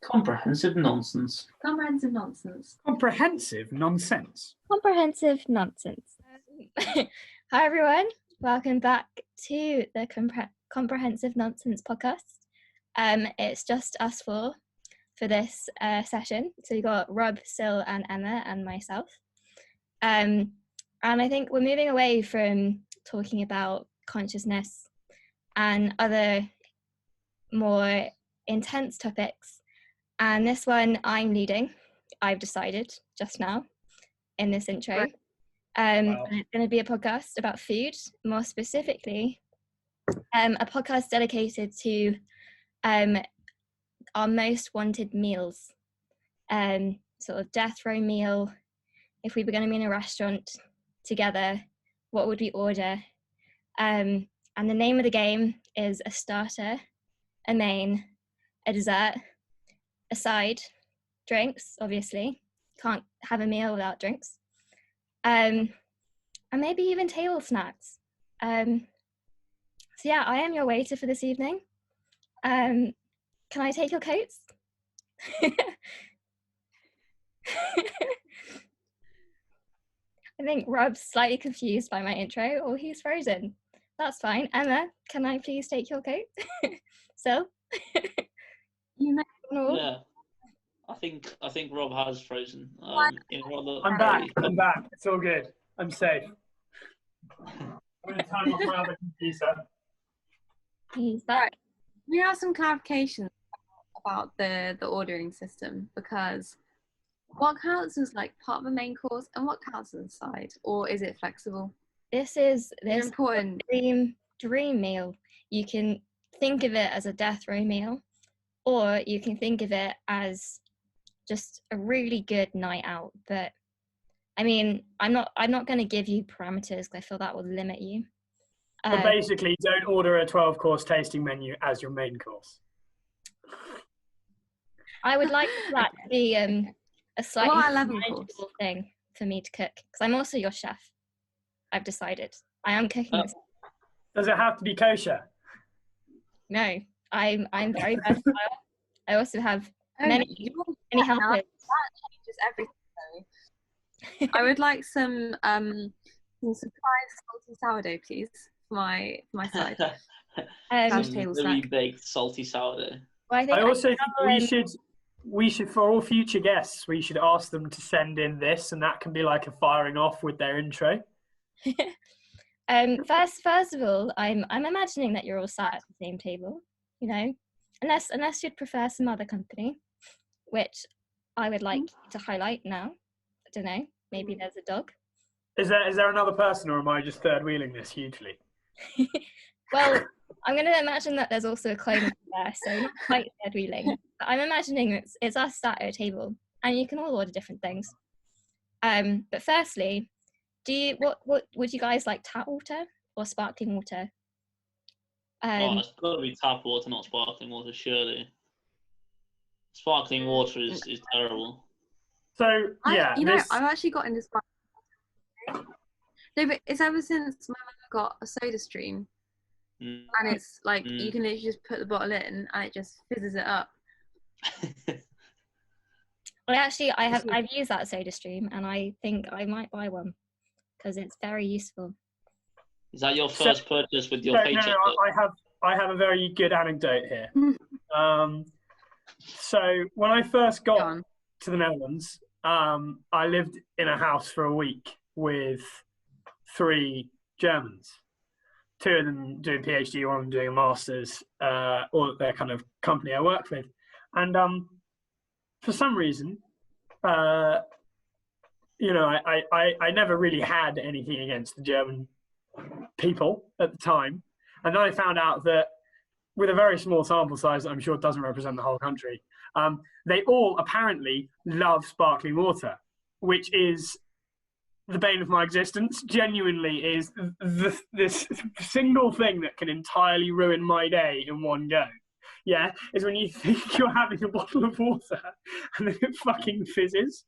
Comprehensive nonsense. Comprehensive nonsense. Comprehensive nonsense. Comprehensive nonsense. Hi everyone, welcome back to the Comprehensive Nonsense podcast. It's just us four for this session. So we got Rob, Sil, and Emma, and myself. And I think we're moving away from talking about consciousness and other more intense topics. And this one I'm leading, I've decided just now in this intro. Wow. And it's going to be a podcast about food, more specifically, a podcast dedicated to our most wanted meals, sort of death row meal. If we were going to be in a restaurant together, what would we order? And the name of the game is a starter, a main, a dessert, a side, drinks, obviously. Can't have a meal without drinks. And maybe even table snacks. So yeah, I am your waiter for this evening. Can I take your coats? I think Rob's slightly confused by my intro, or he's frozen. That's fine. Emma, can I please take your coat? So? You know. Yeah, I think Rob has frozen. I'm back. It's all good. I'm safe. I'm going to turn off my other computer. He's back. We have some clarification about the ordering system, because what counts as like part of a main course and what counts as a side, or is it flexible? This is important dream meal. You can think of it as a death row meal, or you can think of it as just a really good night out. But I mean, I'm not going to give you parameters because I feel that will limit you. But basically, don't order a 12-course tasting menu as your main course. I would like that to be a slightly manageable thing for me to cook, because I'm also your chef. I've decided. I am cooking this. Does it have to be kosher? No, I'm very versatile. I also have many helpers. That changes everything. I would like some surprise salty sourdough, please, for my side. Some really baked salty sourdough. Well, I also think we should for all future guests, we should ask them to send in this, and that can be like a firing off with their intro. First of all, I'm imagining that you're all sat at the same table, you know, unless you'd prefer some other company, which I would like to highlight now. I don't know, maybe there's a dog. Is there another person, or am I just third wheeling this hugely? Well, I'm going to imagine that there's also a clone there, so not quite third wheeling. But I'm imagining it's us sat at a table, and you can all order different things. But firstly, what would you guys like, tap water or sparkling water? It's got to be tap water, not sparkling water, surely. Sparkling water is terrible. So yeah, I've actually got in this. No, but it's ever since my mum got a soda stream, and it's like you can literally just put the bottle in and it just fizzes it up. Well, actually, I've used that soda stream, and I think I might buy one because it's very useful. Is that your first purchase with your paycheck? No, I have a very good anecdote here. So when I first got to the Netherlands, I lived in a house for a week with 3 Germans. 2 of them doing PhD, one of them doing a master's, or their kind of company I work with. And for some reason, I never really had anything against the German people at the time. And then I found out that with a very small sample size that I'm sure doesn't represent the whole country, they all apparently love sparkling water, which is the bane of my existence. Genuinely is this single thing that can entirely ruin my day in one go. Yeah, is when you think you're having a bottle of water and then it fucking fizzes.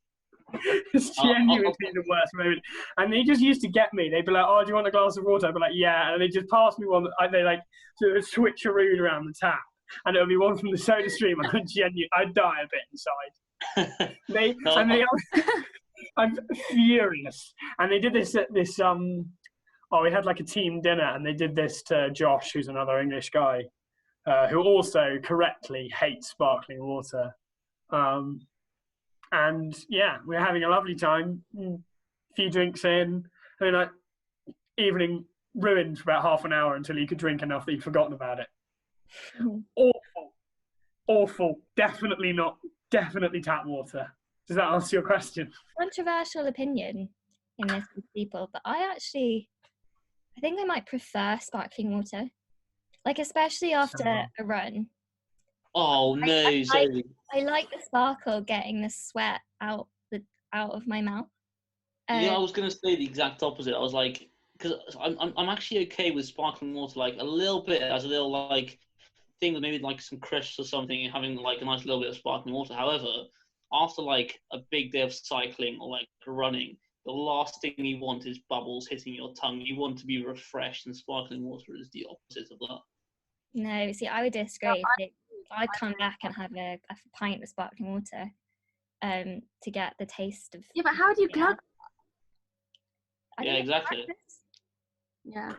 It's genuinely the worst moment. And they just used to get me. They'd be like, "Oh, do you want a glass of water?" I'd be like, "Yeah." And they just pass me one. They like sort of switcheroo around the tap. and it would be one from the Soda Stream, and I'd die a bit inside. I'm furious. And they did this at this we had like a team dinner, and they did this to Josh, who's another English guy, who also correctly hates sparkling water. And yeah, we're having a lovely time. A few drinks in. I mean, like, evening ruined for about half an hour until you could drink enough that you'd forgotten about it. Awful. Definitely tap water. Does that answer your question? Controversial opinion in this with people, but I think I might prefer sparkling water. Like, especially after a run. Oh no! I like the sparkle getting the sweat out of my mouth. Yeah, I was gonna say the exact opposite. I was like, because I'm actually okay with sparkling water, like a little bit as a little like thing with maybe like some crisps or something, and having like a nice little bit of sparkling water. However, after like a big day of cycling or like running, the last thing you want is bubbles hitting your tongue. You want to be refreshed, and sparkling water is the opposite of that. No, see, I would disagree. I'd come back and have a pint of sparkling water to get the taste of... Yeah, but how do you glug? Yeah, exactly. Yeah.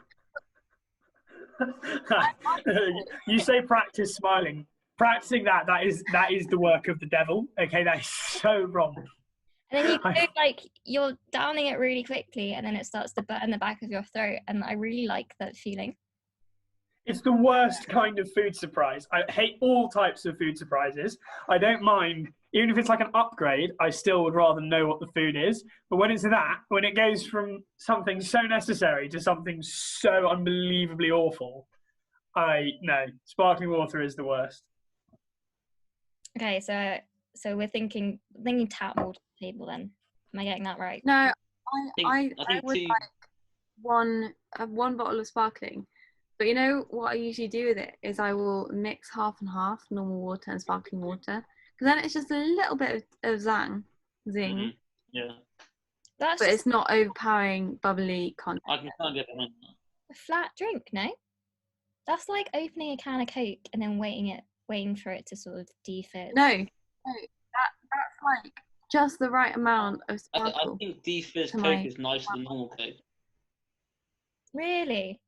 You say practice smiling. Practicing that is the work of the devil. Okay, that is so wrong. And then you go, like, you're downing it really quickly, and then it starts to burn the back of your throat, and I really like that feeling. It's the worst kind of food surprise. I hate all types of food surprises. I don't mind, even if it's like an upgrade, I still would rather know what the food is. But when it's when it goes from something so necessary to something so unbelievably awful, no, sparkling water is the worst. Okay, so we're thinking tap water table then. Am I getting that right? No, I would like one bottle of sparkling. But you know what I usually do with it is I will mix half and half normal water and sparkling water, because then it's just a little bit of zing. Mm-hmm. Yeah. But it's not overpowering bubbly content. I can kind of get behind that. A flat drink, no? That's like opening a can of Coke and then waiting for it to sort of defib. No, that's like just the right amount of sparkle. I think defizz Coke is nicer than normal Coke. Really?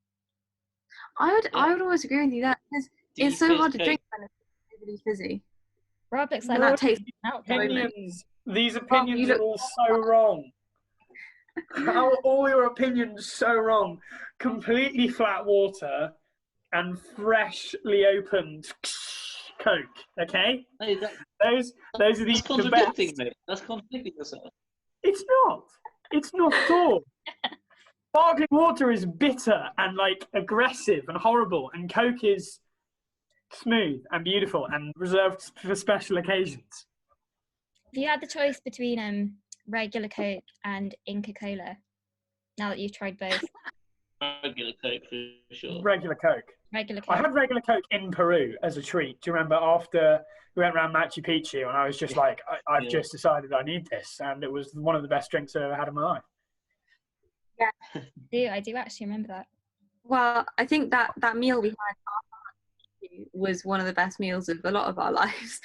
I would always agree with you that because it's so hard to drink when it's really fizzy. Rob looks like that takes These opinions are all so wrong. How are all your opinions so wrong? Completely flat water and freshly opened Coke. Okay, Hey, those are the best. Mate. That's contradicting yourself. It's not. It's not at all. Sparkling water is bitter and like aggressive and horrible, and Coke is smooth and beautiful and reserved for special occasions. If you had the choice between regular Coke and Inca Cola, now that you've tried both. Regular Coke for sure. Regular Coke. I had regular Coke in Peru as a treat. Do you remember after we went around Machu Picchu, and I was just like, I've just decided I need this, and it was one of the best drinks I've ever had in my life. Yeah. I do actually remember that. Well, I think that meal we had was one of the best meals of a lot of our lives.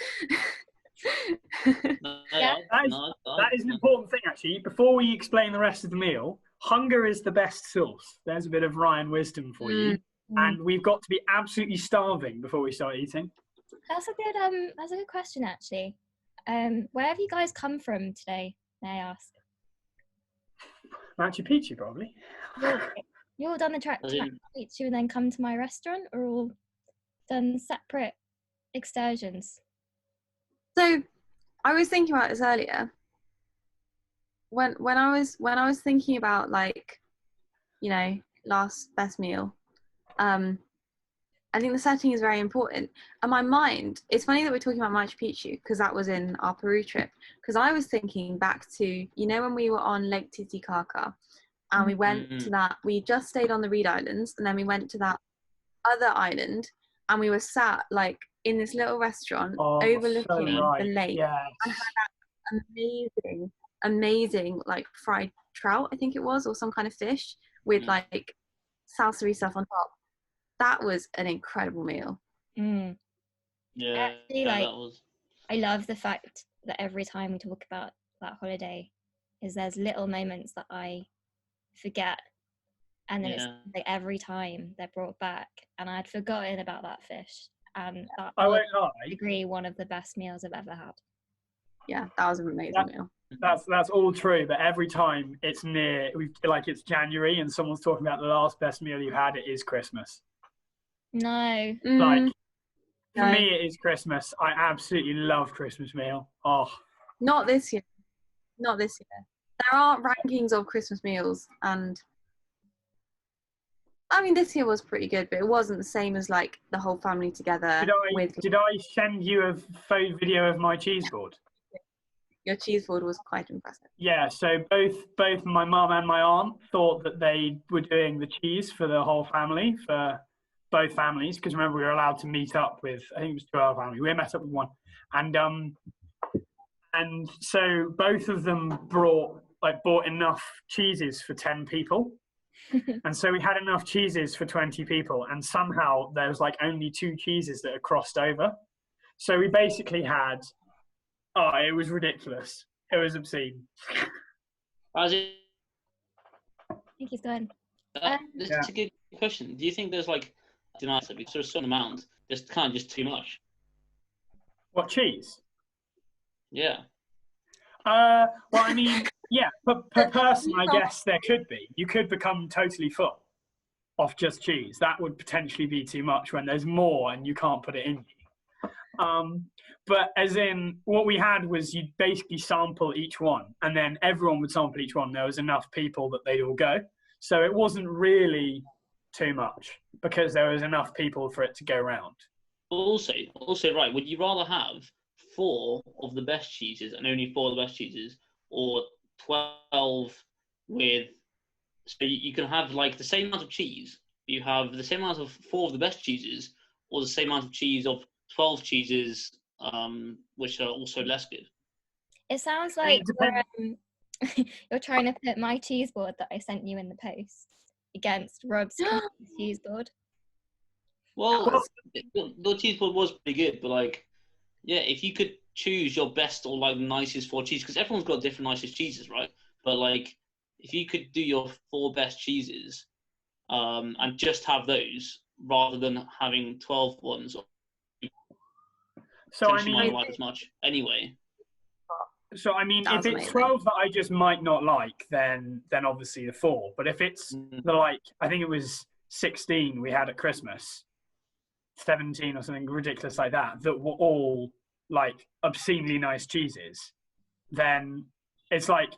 That is an important thing, actually. Before we explain the rest of the meal, hunger is the best sauce. There's a bit of Ryan wisdom for you. And we've got to be absolutely starving before we start eating. That's a good question, actually. Where have you guys come from today, may I ask? Machu Picchu, probably. You all done the trek to Machu Picchu and then come to my restaurant, or all done separate excursions? So, I was thinking about this earlier. When I was thinking about, like, you know, last best meal, I think the setting is very important. And my mind, it's funny that we're talking about Machu Picchu because that was in our Peru trip. Because I was thinking back to, you know, when we were on Lake Titicaca and we went to that, we just stayed on the Reed Islands and then we went to that other island and we were sat like in this little restaurant overlooking the lake and had that amazing like fried trout, I think it was, or some kind of fish with like salsa stuff on top. That was an incredible meal. Yeah, Actually, yeah, like, that was. I love the fact that every time we talk about that holiday, is there's little moments that I forget, and then it's Yeah. like every time they're brought back, and I'd forgotten about that fish, and that I was, won't lie. I agree, one of the best meals I've ever had. Yeah, that was an amazing meal. That's all true, but every time it's near, like it's January and someone's talking about the last best meal you had, it is Christmas. No. Like, for No. me, it is Christmas. I absolutely love Christmas meal. Oh, Not this year. Not this year. There are rankings of Christmas meals, and I mean, this year was pretty good, but it wasn't the same as like the whole family together did I send you a photo video of my cheese board? Your cheese board was quite impressive. Yeah, so both my mum and my aunt thought that they were doing the cheese for the whole family, for both families, because remember we were allowed to meet up with, I think it was 2 our family. We met up with one, and so both of them bought enough cheeses for 10 people. And so we had enough cheeses for 20 people, and somehow there was like only 2 cheeses that had crossed over. So we basically had, it was ridiculous. It was obscene. As it, I think he's gone. this is a good question. Do you think there's like, because there's a certain amount, there's kind of just too much? What, cheese? Yeah. Well, I mean, yeah, per person, I guess there could be. You could become totally full off just cheese. That would potentially be too much when there's more and you can't put it in you. But as in, what we had was you'd basically sample each one, and then everyone would sample each one. There was enough people that they'd all go. So it wasn't really too much because there was enough people for it to go around. Also, right, would you rather have 4 of the best cheeses and only 4 of the best cheeses, or 12 with, so you can have like the same amount of cheese, you have the same amount of 4 of the best cheeses, or the same amount of cheese of 12 cheeses, which are also less good? It sounds like you're trying to put my cheese board that I sent you in the post against Rob's cheese board. Well, the cheese board was pretty good, but like, yeah, if you could choose your best or like nicest 4 cheeses, because everyone's got different nicest cheeses, right? But like, if you could do your 4 best cheeses, and just have those rather than having 12 ones, so I mean, might not like as much anyway. So I mean, if it's 12 that I just might not like, then obviously the 4. But if it's the I think it was 16 we had at Christmas, 17 or something ridiculous like that were all like obscenely nice cheeses, then it's like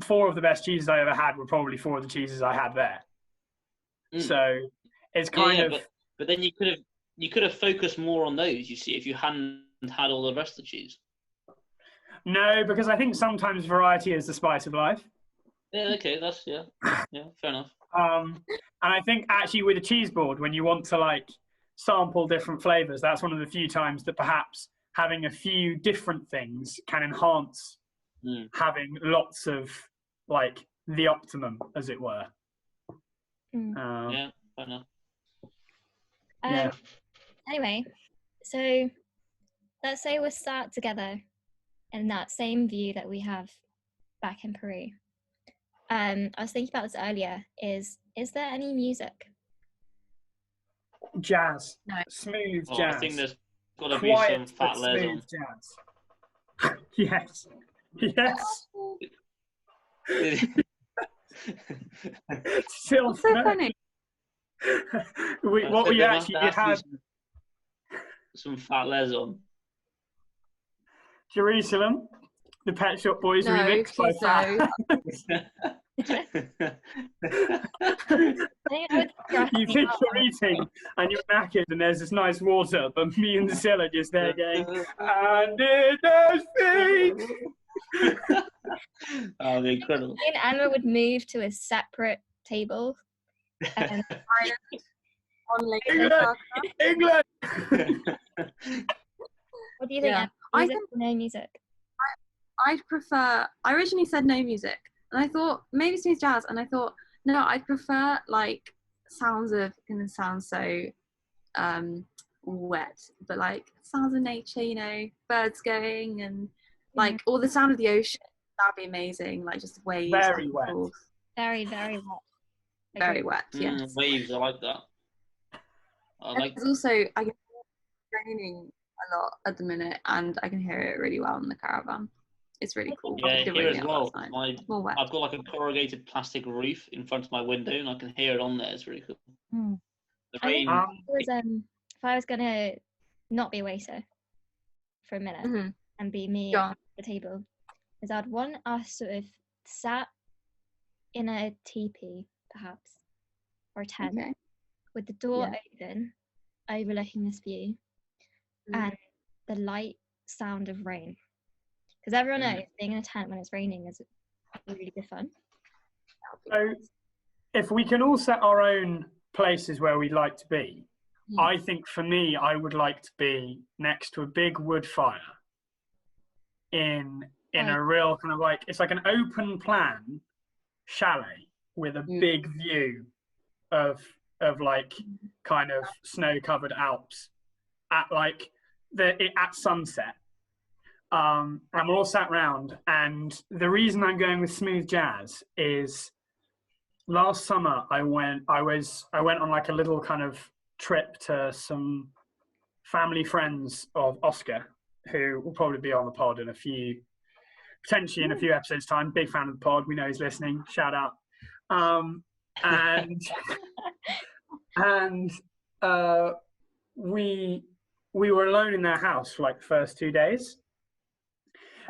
4 of the best cheeses I ever had were probably 4 of the cheeses I had there. So it's kind of. But then you could have focused more on those. You see, if you hadn't had all the rest of the cheese. No, because I think sometimes variety is the spice of life. Yeah. Okay. That's fair enough. And I think actually with a cheese board, when you want to like sample different flavors, that's one of the few times that perhaps having a few different things can enhance having lots of like the optimum, as it were. Yeah, fair enough. Anyway, so let's say we're sat together in that same view that we have back in Peru. I was thinking about this earlier. Is there any music? Jazz. No. Smooth jazz. I think there's got to be some fat layers on. Jazz. Yes. Yes. Still That's so funny. What we actually did have. Some fat layers on. Jerusalem, the Pet Shop Boys remix by Fat. You think you're eating and you're knackered and there's this nice water, but me and Sil are just there going, and it does speak. Oh, incredible. Me and Emma would move to a separate table. And England! What do you think, Emma? Music or no music? I originally said no music, and I thought maybe smooth jazz, and I thought no, I'd prefer like sounds of, gonna sound so wet, but like sounds of nature, you know, birds going and like all the sound of the ocean. That'd be amazing. Like just waves back Very and wet. forth. Very, very wet. Very wet. Yes. Waves, I like that. There's also, I can hear it raining a lot at the minute, and I can hear it really well in the caravan. It's really cool. Yeah, here as well. More wet. I've got like a corrugated plastic roof in front of my window, and I can hear it on there. It's really cool. The rain. If I was gonna not be a waiter for a minute and be me at the table, is I'd want us sort of sat in a teepee, perhaps, or a tent, with the door open, overlooking this view, and the light sound of rain. Because everyone knows being in a tent when it's raining is really good fun. So, if we can all set our own places where we'd like to be, I think for me, I would like to be next to a big wood fire in a real kind of like, it's like an open plan chalet with a big view of like kind of snow-covered Alps at like at sunset. And we're all sat round, and the reason I'm going with smooth jazz is last summer I went on like a little kind of trip to some family friends of Oscar, who will probably be on the pod potentially in a few episodes time. Big fan of the pod, we know he's listening, shout out. And we were alone in their house for like the first 2 days.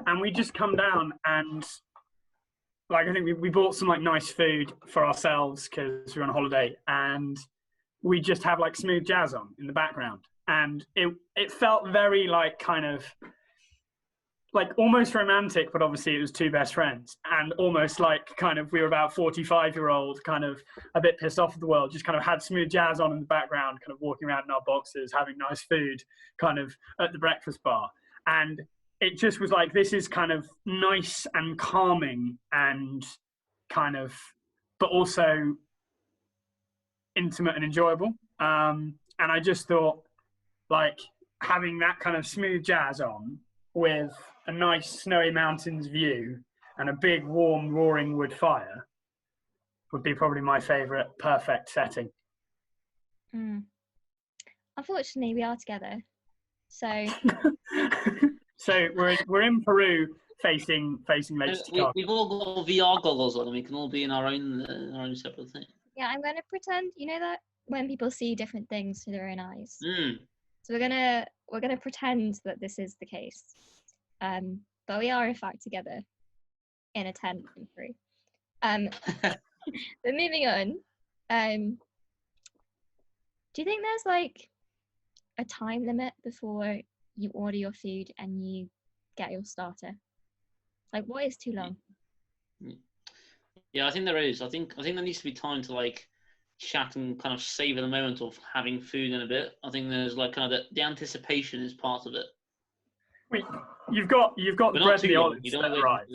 And we just come down and like I think we bought some like nice food for ourselves because we were on holiday, and we just have like smooth jazz on in the background, and it felt very like kind of like almost romantic, but obviously it was two best friends, and almost like kind of we were about 45-year-old kind of a bit pissed off at the world, just kind of had smooth jazz on in the background, kind of walking around in our boxes, having nice food kind of at the breakfast bar. And it just was like, this is kind of nice and calming and kind of, but also intimate and enjoyable. And I just thought like having that kind of smooth jazz on with a nice snowy mountains view and a big warm roaring wood fire would be probably my favourite perfect setting. Unfortunately, we are together. So So we're in Peru facing Lake Titicaca. We've all got VR goggles on, and we can all be in our own separate thing. Yeah, I'm going to pretend, you know that when people see different things through their own eyes. So we're gonna pretend that this is the case. But we are in fact together in a tent in Peru. But moving on, do you think there's like a time limit before you order your food and you get your starter? Like, what is too long? Yeah, I think there is. I think there needs to be time to like chat and kind of savor the moment of having food in a bit. I think there's like kind of the anticipation is part of it. Wait, you've got the bread and the olives that arrive.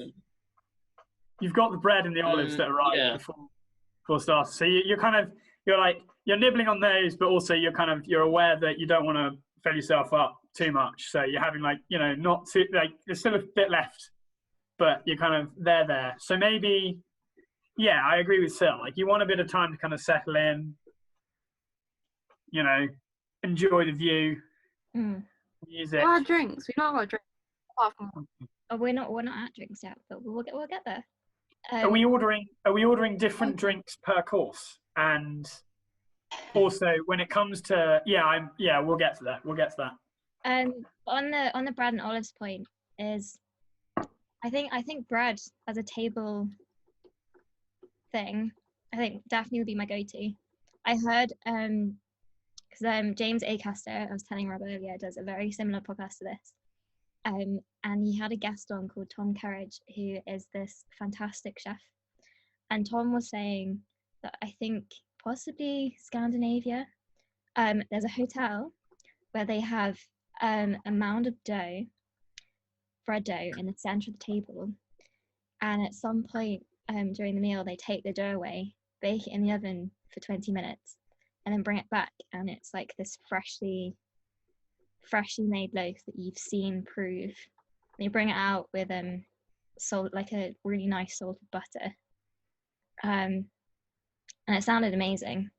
You've got the bread and the olives that arrive before starter. So you're nibbling on those, but also you're aware that you don't want to fill yourself up too much. So you're having like, you know, not too like there's still a bit left, but you're kind of there. So maybe, yeah, I agree with Sil. Like you want a bit of time to kind of settle in, you know, enjoy the view, music. What are drinks? We've not got drinks. Oh, we're not at drinks yet, but we'll get there. Are we ordering different drinks per course? And also when it comes to we'll get to that. On the bread and olives point is, I think bread as a table thing, I think definitely would be my go-to. I heard because James Acaster, I was telling Rob earlier, does a very similar podcast to this, and he had a guest on called Tom Kerridge, who is this fantastic chef, and Tom was saying that I think possibly Scandinavia, there's a hotel where they have a mound of bread dough in the center of the table, and at some point during the meal they take the dough away, bake it in the oven for 20 minutes, and then bring it back, and it's like this freshly freshly made loaf that you've seen prove. And you bring it out with like a really nice salted butter. And it sounded amazing.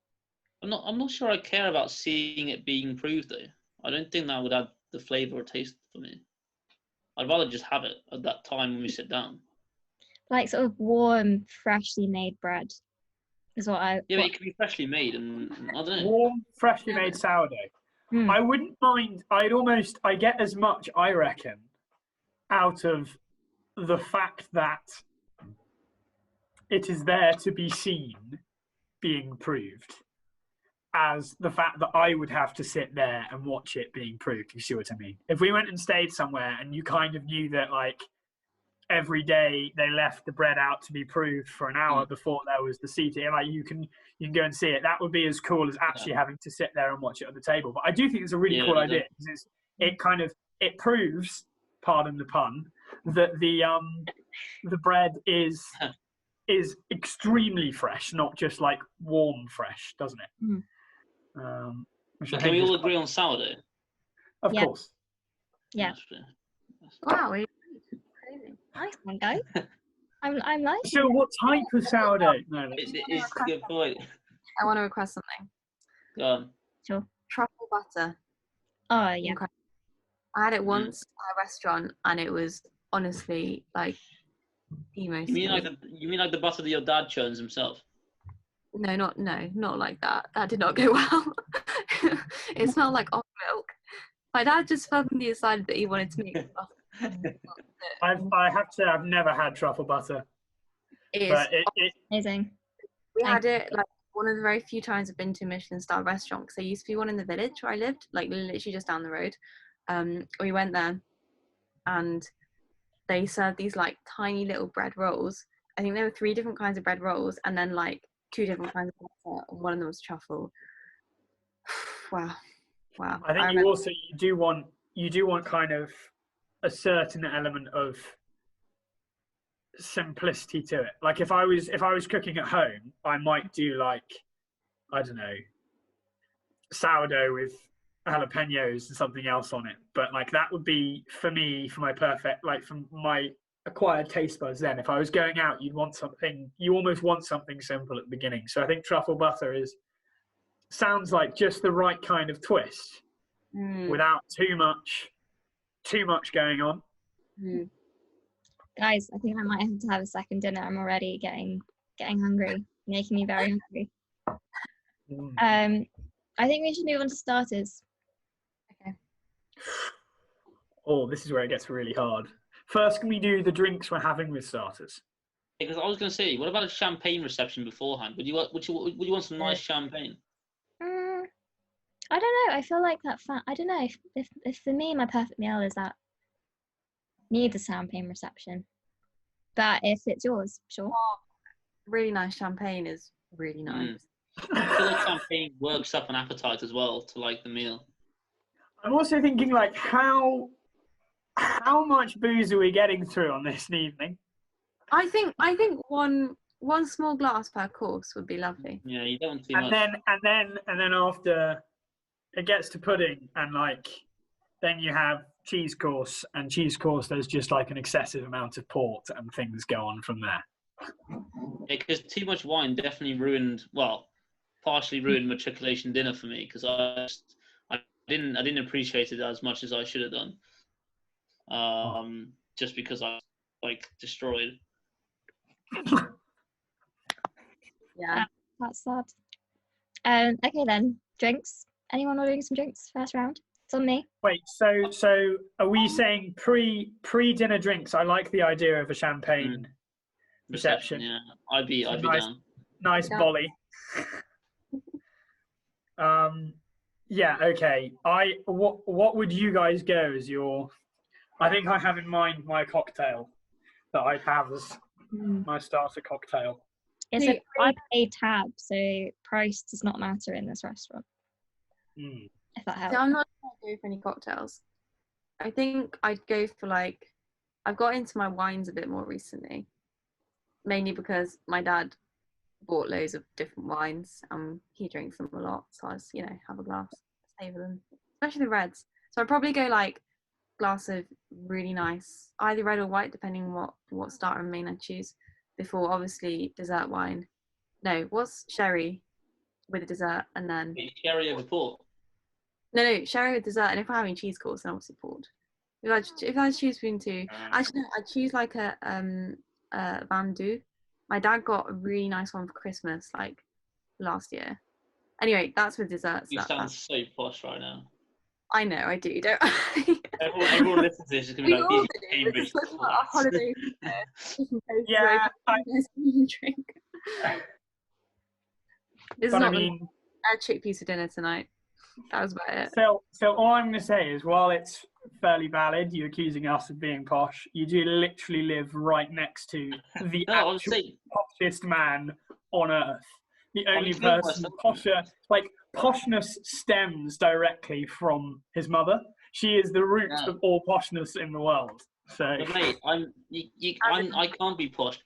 I'm not sure I care about seeing it being improved though. I don't think that would add the flavour or taste for me. I'd rather just have it at that time when we sit down. Like sort of warm, freshly made bread is what I. Yeah, but it can be freshly made, and I don't know. Warm, freshly made sourdough. I wouldn't mind. I get as much, I reckon, out of the fact that it is there to be seen being proved as the fact that I would have to sit there and watch it being proved. You see what I mean? If we went and stayed somewhere and you kind of knew that, like, every day they left the bread out to be proved for an hour before there was the seating, like you can go and see it, that would be as cool as actually having to sit there and watch it at the table. But I do think it's a really cool idea, because it proves, pardon the pun, that the bread is extremely fresh, not just like warm fresh, doesn't it? Can we all agree on sourdough? Of course. Yeah. Wow. Nice one, guys. I'm like. So, what type of sourdough? No, It's a good point. I want to request something. Go on. Sure. Truffle butter. Oh yeah. Incredible. I had it once at a restaurant, and it was honestly like the most. You mean like the butter that your dad churns himself? No, not like that. That did not go well. It smelled like oat milk. My dad just suddenly decided that he wanted to make butter. I have to say, I've never had truffle butter. It's amazing. We had it like one of the very few times I've been to a Michelin-star restaurant, because there used to be one in the village where I lived, like literally just down the road. We went there, and they served these like tiny little bread rolls. I think there were 3 different kinds of bread rolls, and then like 2 different kinds of butter, and one of them was truffle. Wow. I think you do want kind of a certain element of simplicity to it. Like if I was cooking at home, I might do like, I don't know, sourdough with jalapenos and something else on it. But like that would be for me, for my perfect, like from my acquired taste buds. Then if I was going out, you almost want something simple at the beginning. So I think truffle butter sounds like just the right kind of twist without too much going on. Guys, I think I might have to have a second dinner. I'm already getting hungry, making me very hungry. I think we should move on to starters. Okay. Oh, this is where it gets really hard. First, can we do the drinks we're having with starters? Because I was going to say, what about a champagne reception beforehand? Would you want some nice champagne? I don't know. I feel like that. I don't know if for me my perfect meal is that needs a champagne reception. But if it's yours, sure. Really nice champagne is really nice. I feel like champagne works up an appetite as well to like the meal. I'm also thinking like how much booze are we getting through on this evening? I think one small glass per course would be lovely. Yeah, you don't want too much. And then after it gets to pudding, and like then you have cheese course, and cheese course there's just like an excessive amount of port, and things go on from there. Yeah, because too much wine definitely partially ruined matriculation dinner for me, because I didn't appreciate it as much as I should have done. Just because I was like destroyed. Yeah, that's sad. Okay then, drinks. Anyone ordering some drinks first round? It's on me. Wait, so are we saying pre-dinner drinks? I like the idea of a champagne reception. Yeah, I'd be down. Nice bolly. Yeah, okay. What would you guys go as your? I think I have in mind my cocktail that I'd have as my starter cocktail. It's a prepaid tab, so price does not matter in this restaurant. If that helps. So I'm not going to go for any cocktails. I think I'd go for I've got into my wines a bit more recently, mainly because my dad bought loads of different wines and he drinks them a lot. So I just, have a glass, savour them, especially the reds. So I'd probably go like glass of really nice, either red or white, depending what starter and main I choose. Before obviously dessert wine. No, what's sherry with a dessert, and then Sherry over port. no sherry with dessert. And if I'm having cheese course, then obviously port. If I choose between two, actually no, I choose like a Van Du. My dad got a really nice one for Christmas, like last year. Anyway, that's with desserts. You sound so posh right now. I know, I do, don't I? Everyone listens to this is going to be like, all these do. Cambridge This is what our holiday Yeah, drink. This is but I not mean, a chickpeas for dinner tonight. That was about it. so all I'm going to say is, while it's fairly valid, you accusing us of being posh, you do literally live right next to the poshest man on earth. The only person posher, like poshness stems directly from his mother. She is the root of all poshness in the world. So, but mate, I can't be posh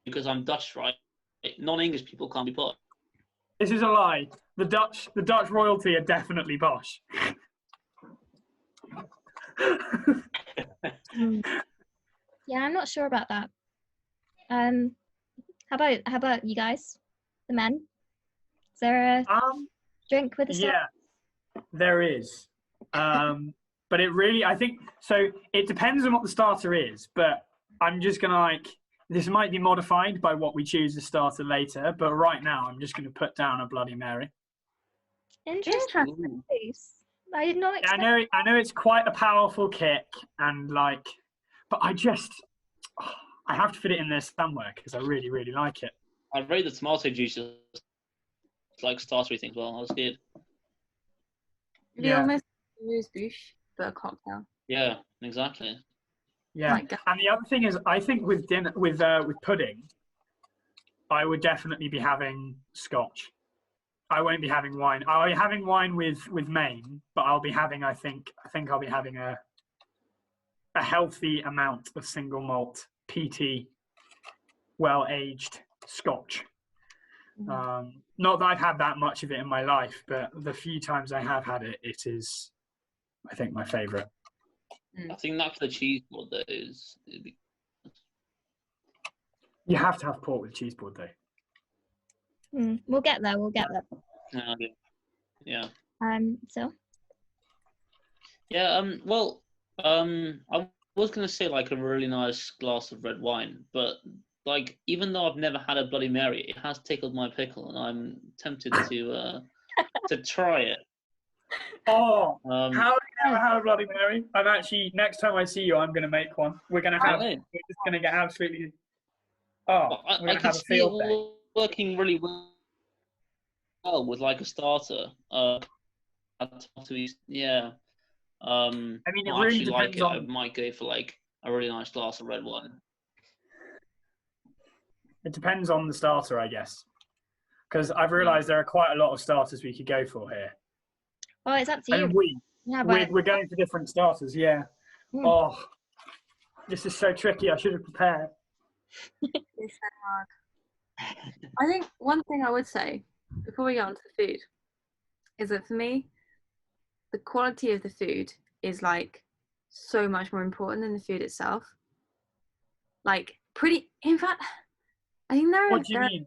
because I'm Dutch, right? Non-English people can't be posh. This is a lie. The Dutch royalty are definitely posh. Yeah, I'm not sure about that. How about you guys, the men? Is there a drink with a star? Yeah, there is. But it really, I think, so it depends on what the starter is, but I'm just going to this might be modified by what we choose as starter later, but right now I'm just going to put down a Bloody Mary. Interesting. I did not expect. Yeah, I know it's quite a powerful kick, and but I have to fit it in there somewhere because I really, really like it. I rate the tomato juice as like startery thing as well. I was scared. Yeah. Almost amuse bouche, but a cocktail. Yeah, exactly. Yeah, and the other thing is, I think with dinner, with pudding, I would definitely be having scotch. I won't be having wine. I'll be having wine with main, but I'll be having, I think I'll be having a healthy amount of single malt peaty, well aged scotch. Not that I've had that much of it in my life, but the few times I have had it, it is, I think, my favourite. I think that for the cheese board though is. You have to have port with cheese board though. We'll get there. Yeah. So. Yeah. Well. I was gonna say like a really nice glass of red wine, but like even though I've never had a Bloody Mary, it has tickled my pickle, and I'm tempted to try it. Oh, how have you never had a Bloody Mary? I'm actually, next time I see you, I'm going to make one. We're just going to get absolutely, we're going to have a field day. Working really well with like a starter. Yeah. I mean, it really depends on. I might go for like a really nice glass of red wine. It depends on the starter, I guess. Because I've realised there are quite a lot of starters we could go for here. Well, it's up to you. And we're going for different starters, yeah. Oh, this is so tricky. I should have prepared. It's so hard. I think one thing I would say before we get on to the food is that for me, the quality of the food is like so much more important than the food itself. Like in fact, I think What do you mean?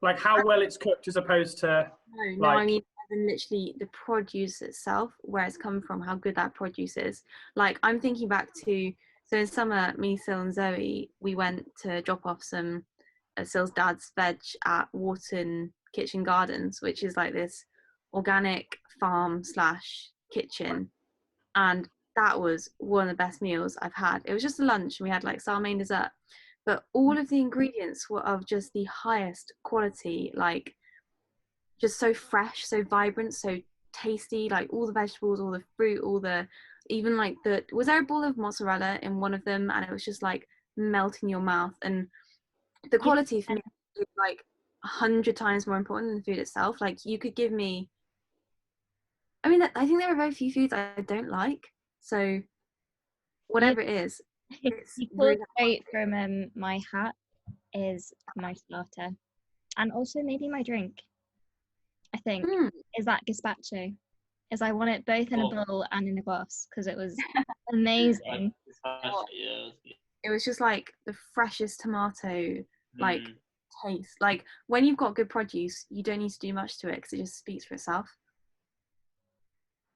Like how well it's cooked as opposed to. No, I mean literally the produce itself, where it's come from, how good that produce is. Like I'm thinking back to, so in summer, me, Sil and Zoe, we went to drop off some Sil's dad's veg at Wharton Kitchen Gardens, which is like this organic farm / kitchen, and that was one of the best meals I've had. It was just a lunch, and we had like salmain dessert, but all of the ingredients were of just the highest quality, like just so fresh, so vibrant, so tasty, like all the vegetables, all the fruit, even like was there a ball of mozzarella in one of them, and it was just like melt in your mouth, and the quality for me is like 100 times more important than the food itself. Like you could give me, I mean, I think there are very few foods I don't like, so whatever it is, it's really straight from my hat is my starter, and also maybe my drink, I think, is that gazpacho. is I want it both in a bowl and in a glass because it was amazing. It was just like the freshest tomato, like taste. Like when you've got good produce, you don't need to do much to it because it just speaks for itself.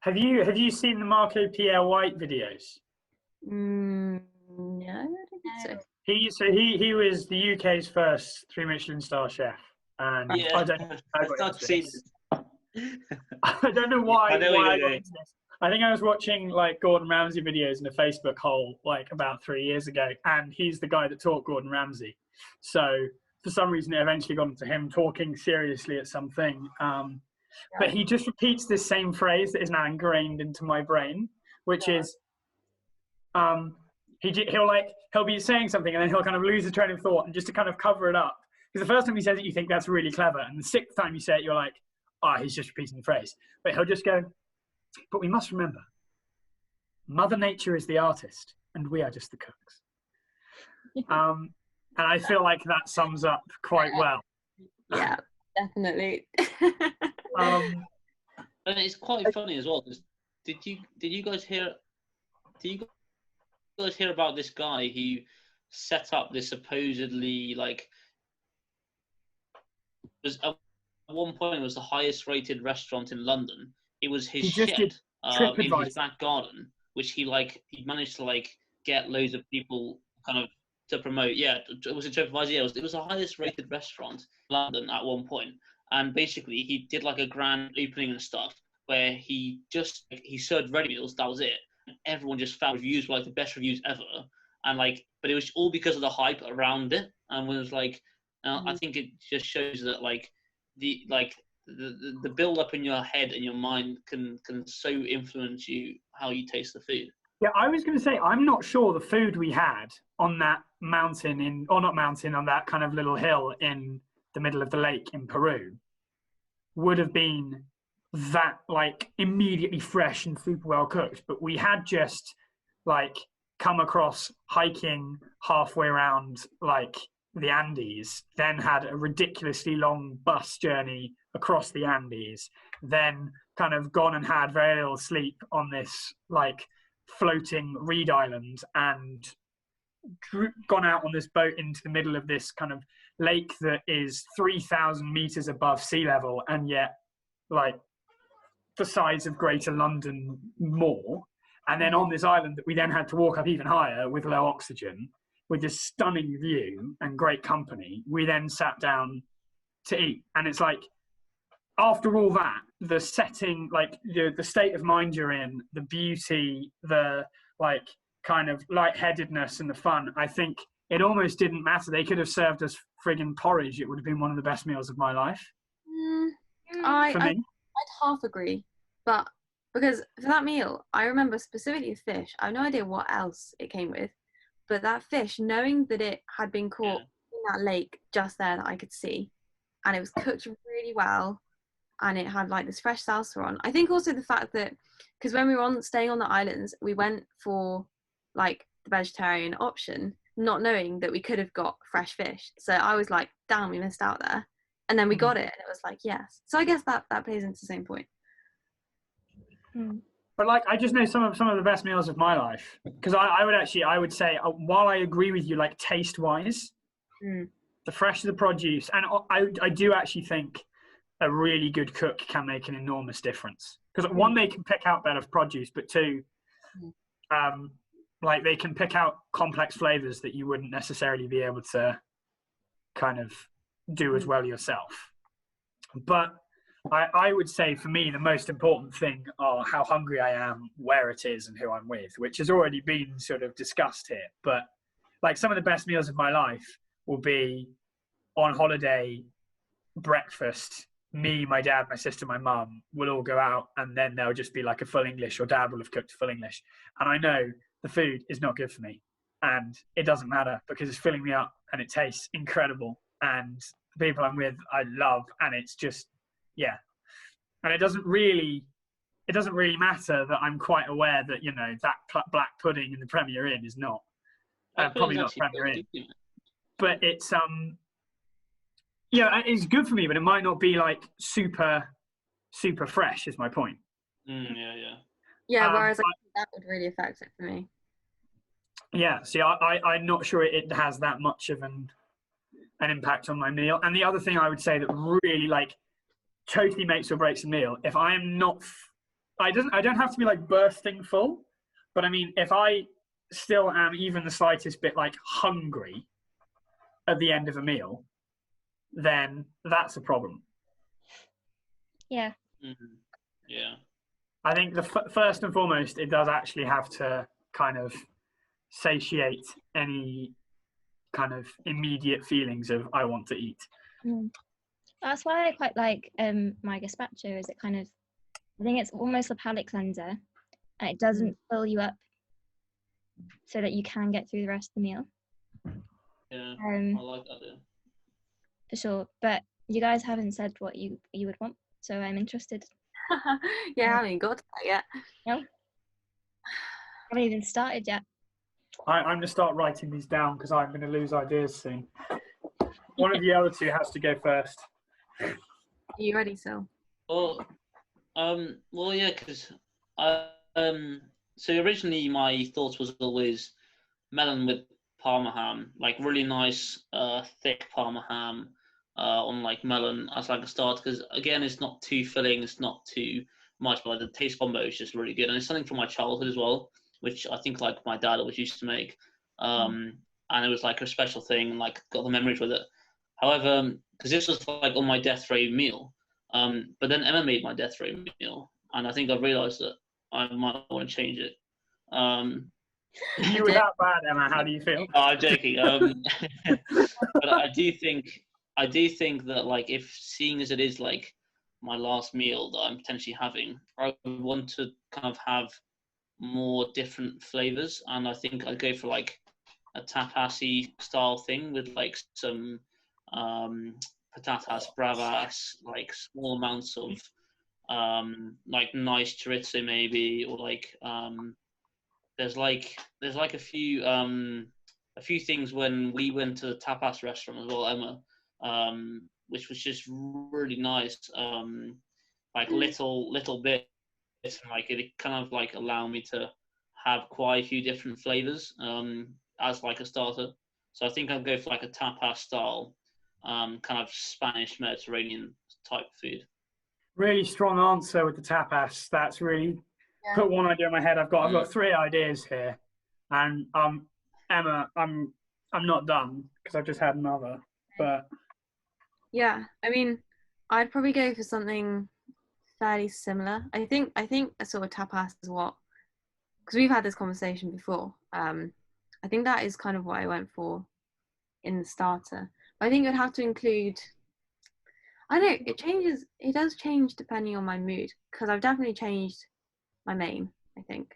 Have you seen the Marco Pierre White videos? No, I don't think so. He was the UK's first 3 Michelin star chef, and I don't know why I got into this. I think I was watching like Gordon Ramsay videos in a Facebook hole like about 3 years ago, and he's the guy that taught Gordon Ramsay. So for some reason, it eventually got into him talking seriously at something. But he just repeats this same phrase that is now ingrained into my brain, which is, he'll be saying something and then he'll kind of lose the train of thought, and just to kind of cover it up. Because the first time he says it, you think that's really clever, and the sixth time you say it, you're like, he's just repeating the phrase. But he'll just go, but we must remember, Mother Nature is the artist, and we are just the cooks. And I feel like that sums up quite well. Yeah, definitely. And it's quite funny as well. Did you guys hear about this guy who set up this supposedly like was at one point it was the highest rated restaurant in London. It was his shed in his back garden, which he managed to like get loads of people kind of to promote. Yeah, it was a TripAdvisor. Yeah, it was the highest rated restaurant in London at one point. And basically, he did like a grand opening and stuff where he served ready meals. That was it. And everyone just found reviews were like the best reviews ever. And like, but it was all because of the hype around it. And when it was like, I think it just shows that like the build up in your head and your mind can so influence you how you taste the food. Yeah, I was going to say, I'm not sure the food we had on that mountain on that kind of little hill in the middle of the lake in Peru would have been that like immediately fresh and super well cooked. But we had just like come across hiking halfway around like the Andes, then had a ridiculously long bus journey across the Andes, then kind of gone and had very little sleep on this like floating reed island, and gone out on this boat into the middle of this kind of lake that is 3,000 meters above sea level, and yet like the size of Greater London more. And then on this island that we then had to walk up even higher with low oxygen, with this stunning view and great company, we then sat down to eat. And it's like, after all that, the setting, like the state of mind you're in, the beauty, the like kind of lightheadedness and the fun, I think it almost didn't matter. They could have served us friggin' porridge. It would have been one of the best meals of my life. I'd half agree. But because for that meal, I remember specifically fish. I have no idea what else it came with. But that fish, knowing that it had been caught in that lake just there that I could see, and it was cooked really well, and it had like this fresh salsa on. I think also the fact that, because when we were staying on the islands, we went for like the vegetarian option, not knowing that we could have got fresh fish. So I was like, damn, we missed out there. And then we got it, and it was like, yes. So I guess that plays into the same point. But like, I just know some of the best meals of my life, because I would say, while I agree with you, like taste wise, the fresher the produce, and I do actually think a really good cook can make an enormous difference, because one, they can pick out better produce, but two, like they can pick out complex flavors that you wouldn't necessarily be able to kind of do as well yourself. But I would say for me, the most important thing are how hungry I am, where it is, and who I'm with, which has already been sort of discussed here. But like some of the best meals of my life will be on holiday, breakfast, me, my dad, my sister, my mum will all go out, and then there'll just be like a full English, or dad will have cooked full English. And I know the food is not good for me, and it doesn't matter because it's filling me up and it tastes incredible. And the people I'm with, I love, and it's just, yeah. And it doesn't really matter that I'm quite aware that, you know, that black pudding in the Premier Inn is not, probably not Premier Inn. But it's, yeah, it's good for me, but it might not be like super, super fresh is my point. Yeah, whereas I think that would really affect it for me. Yeah, see, I'm not sure it has that much of an impact on my meal. And the other thing I would say that really like totally makes or breaks a meal, if I am not, I don't have to be like bursting full, but I mean, if I still am even the slightest bit like hungry at the end of a meal, then that's a problem. Yeah. Mm-hmm. Yeah. I think the first and foremost, it does actually have to kind of satiate any kind of immediate feelings of I want to eat. That's why I quite like my gazpacho. Is it kind of, I think it's almost a palate cleanser, and it doesn't fill you up, so that you can get through the rest of the meal. Yeah, I like that. Yeah. For sure, but you guys haven't said what you would want, so I'm interested. Yeah, I haven't got to that yet. No, haven't even started yet. I'm going to start writing these down because I'm going to lose ideas soon. One of the other two has to go first. Are you ready, Sil? Well, yeah, because so originally my thoughts was always melon with Parma ham, like really nice, thick Parma ham on like melon as like a start. Because again, it's not too filling, it's not too much, but like, the taste combo is just really good, and it's something from my childhood as well, which I think like my dad always used to make, and it was like a special thing, and like got the memories with it. However, because this was like on my death row meal, but then Emma made my death row meal, and I think I realised that I might want to change it. You were that bad, Emma. How do you feel? No, I'm joking. But I do think that like if seeing as it is like my last meal that I'm potentially having, I want to kind of have more different flavors, and I think I'd go for like a tapasy style thing with like some patatas bravas, like small amounts of like nice chorizo maybe, or like there's like a few things when we went to the tapas restaurant as well, Emma, which was just really nice, like little bits, and like it kind of like allowed me to have quite a few different flavors as like a starter. So I think I'll go for like a tapas style, kind of Spanish Mediterranean type food. Really strong answer with the tapas. That's really put one idea in my head. I've got 3 ideas here, and Emma, I'm not done because I've just had another. But yeah, I mean, I'd probably go for something fairly similar. I think a sort of tapas is what, because we've had this conversation before. I think that is kind of what I went for in the starter. But I think it would have to include, I don't know, it does change depending on my mood, because I've definitely changed my main, I think,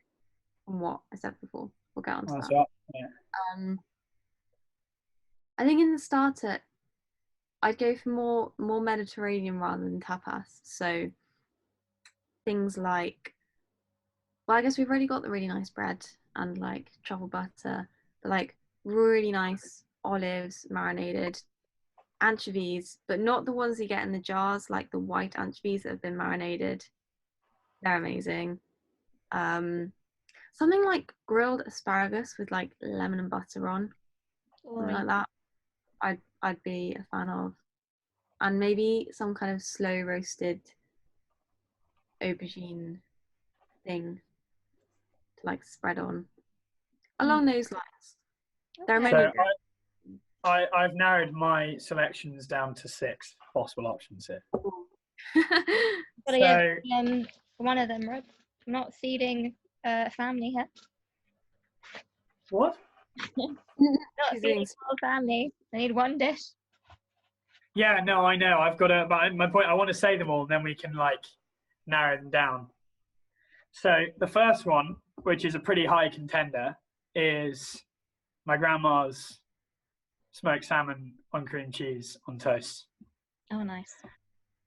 from what I said before. We'll get on to that. Yeah. I think in the starter, I'd go for more Mediterranean rather than tapas. So things like, well, I guess we've already got the really nice bread and like truffle butter, but like really nice olives, marinated anchovies, but not the ones you get in the jars, like the white anchovies that have been marinated. They're amazing. Something like grilled asparagus with like lemon and butter on, something like that. I'd be a fan of, and maybe some kind of slow roasted aubergine thing to like spread on, along those lines. There are many. I've narrowed my selections down to 6 possible options here. But again, one of them, right? I'm not feeding a family here. What? Not feeding a whole family. I need one dish. Yeah, no, I know. I've got to, but my point, I want to say them all, and then we can like narrow them down. So the first one, which is a pretty high contender, is my grandma's smoked salmon on cream cheese on toast. Oh, nice.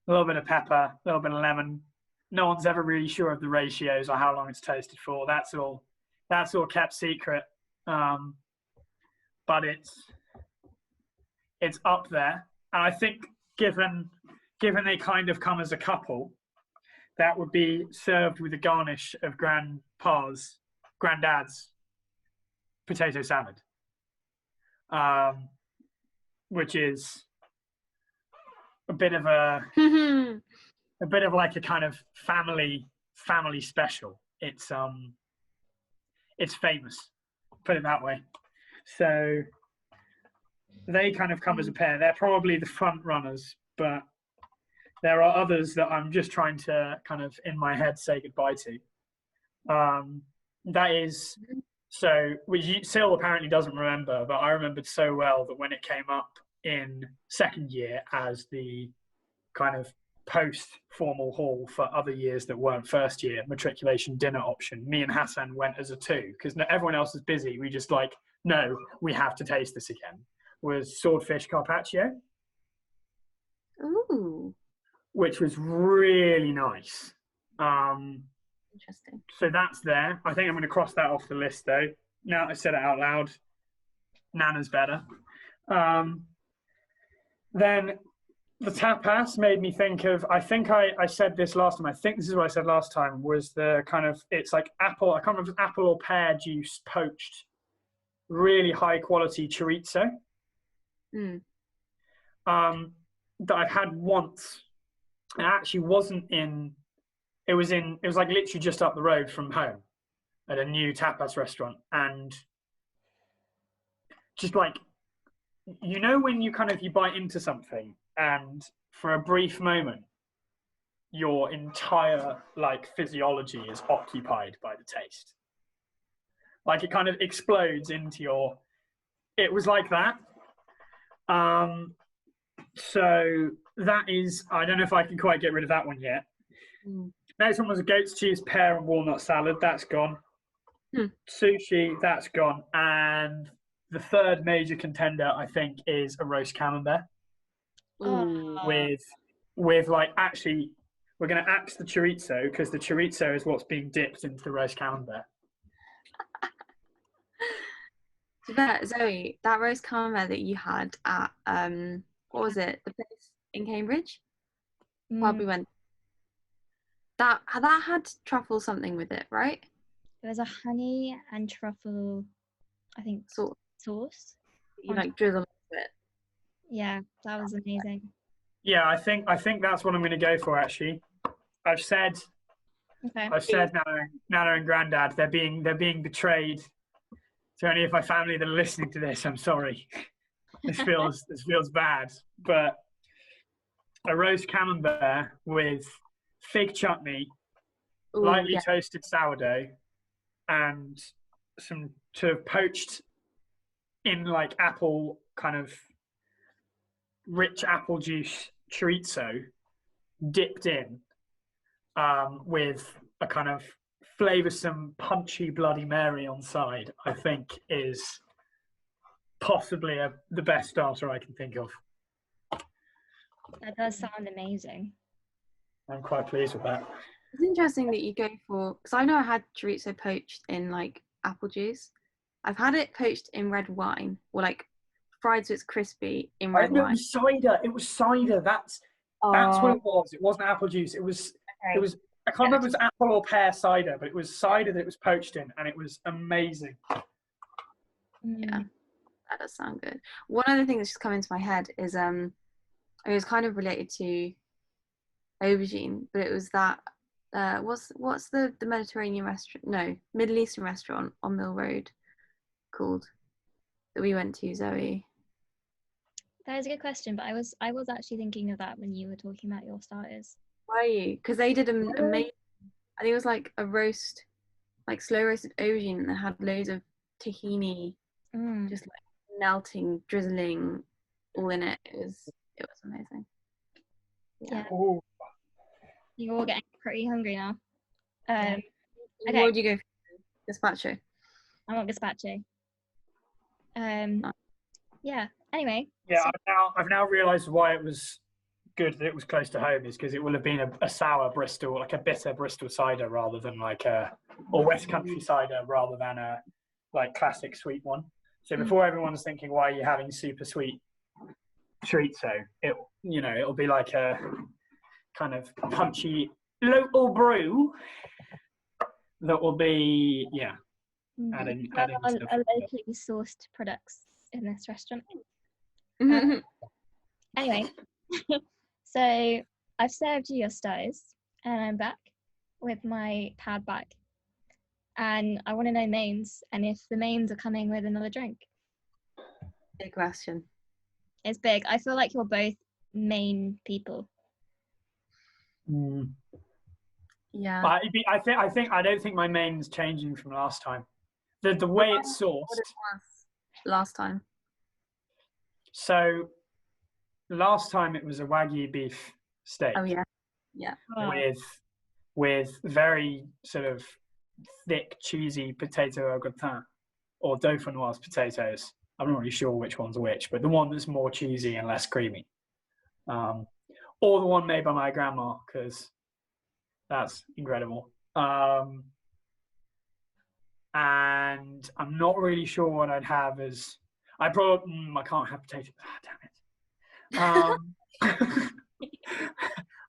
A little bit of pepper, a little bit of lemon. No one's ever really sure of the ratios or how long it's toasted for. That's all kept secret. But it's up there. And I think given they kind of come as a couple, that would be served with a garnish of granddad's potato salad, which is a bit of like a kind of family special. It's famous, put it that way. So they kind of come as a pair. They're probably the front runners, but there are others that I'm just trying to kind of in my head say goodbye to. That is, so Sil apparently doesn't remember, but I remembered so well that when it came up in second year as the kind of post-formal hall for other years that weren't first year matriculation dinner option, me and Hassan went as a two, because everyone else is busy. We just like, no, we have to taste this again, was swordfish carpaccio. Ooh. Which was really nice. Interesting. So that's there. I think I'm going to cross that off the list, though. Now I said it out loud. Nana's better. Then the tapas made me think of, I think I said this last time, I think this is what I said last time, was the kind of, it's like apple, I can't remember if it's apple or pear juice poached, really high quality chorizo. That I've had once. It actually wasn't in, it was like literally just up the road from home at a new tapas restaurant. And just like, you know, when you kind of, you bite into something and for a brief moment, your entire like physiology is occupied by the taste. Like it kind of explodes into your, it was like that. So that is, I don't know if I can quite get rid of that one yet. Next one was a goat's cheese, pear and walnut salad. That's gone. Sushi, that's gone. And the third major contender, I think, is a roast camembert. With like, actually, we're going to axe the chorizo because the chorizo is what's being dipped into the roast camembert. Zoe, that roast camembert that you had at what was it? The place in Cambridge? While we went. That had truffle something with it, right? It was a honey and truffle, I think, sauce. You like drizzle it. Yeah, that was amazing. Yeah, I think that's what I'm going to go for. Actually, I've said Nana and Grandad, they're being betrayed. To any of my family that are listening to this, I'm sorry. This feels bad, but a roast camembert with fig chutney, lightly toasted sourdough, and some poached in like apple, kind of rich apple juice chorizo dipped in with a kind of flavoursome, punchy Bloody Mary on side, I think is possibly the best starter I can think of. That does sound amazing. I'm quite pleased with that. It's interesting that you go for, because I know I had chorizo poached in like apple juice. I've had it poached in red wine, or like fried so it's crispy in red wine. It was cider. That's what it was. It wasn't apple juice. It was. I can't remember if it was apple or pear cider, but it was cider that it was poached in, and it was amazing. Yeah, that does sound good. One other thing that's just come into my head is it was kind of related to aubergine, but it was that what's the Mediterranean restaurant? No, Middle Eastern restaurant on Mill Road called that we went to, Zoe? That is a good question, but I was actually thinking of that when you were talking about your starters. Were you? Because they did an amazing, I think it was like a roast, like slow roasted aubergine that had loads of tahini, just like melting, drizzling, all in it. It was amazing. Yeah. You're all getting pretty hungry now. Okay. What would you go for? Gazpacho. I want gazpacho. Yeah. Anyway. Yeah, so I've now realised why it was good that it was close to home is because it will have been a sour Bristol, like a bitter Bristol cider rather than like or West Country cider rather than a like classic sweet one. So before everyone's thinking why are you having super sweet chorizo, it'll be like a kind of punchy local brew that will be adding What are stuff. locally sourced products in this restaurant? Anyway, so I've served you your starters, and I'm back with my pad back, and I want to know mains, and if the mains are coming with another drink. Big question. It's big. I feel like you're both main people. Yeah. But I don't think my main's changing from last time. The way it's sourced. What it was last time. So last time it was a Wagyu beef steak. Oh yeah. Yeah. With very sort of thick, cheesy potato au gratin or dauphinoise potatoes. I'm not really sure which one's which, but the one that's more cheesy and less creamy. Or the one made by my grandma, because that's incredible. And I'm not really sure what I'd have as... I can't have potatoes. Damn it.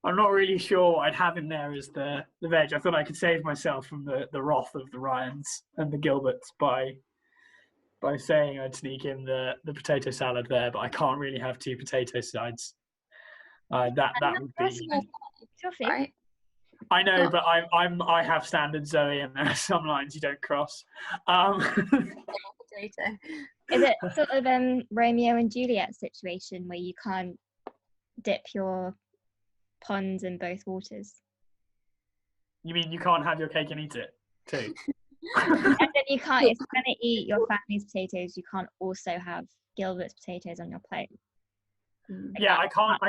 I'm not really sure what I'd have in there as the veg. I thought I could save myself from the wrath of the Ryans and the Gilberts by saying I'd sneak in the potato salad there, but I can't really have two potato sides. That would be... Right. I know, but I have standards, Zoe, and there are some lines you don't cross. Potato. Is it sort of Romeo and Juliet situation where you can't dip your ponds in both waters? You mean you can't have your cake and eat it too? And then you can't, if you're going to eat your family's potatoes, you can't also have Gilbert's potatoes on your plate. Yeah, I can't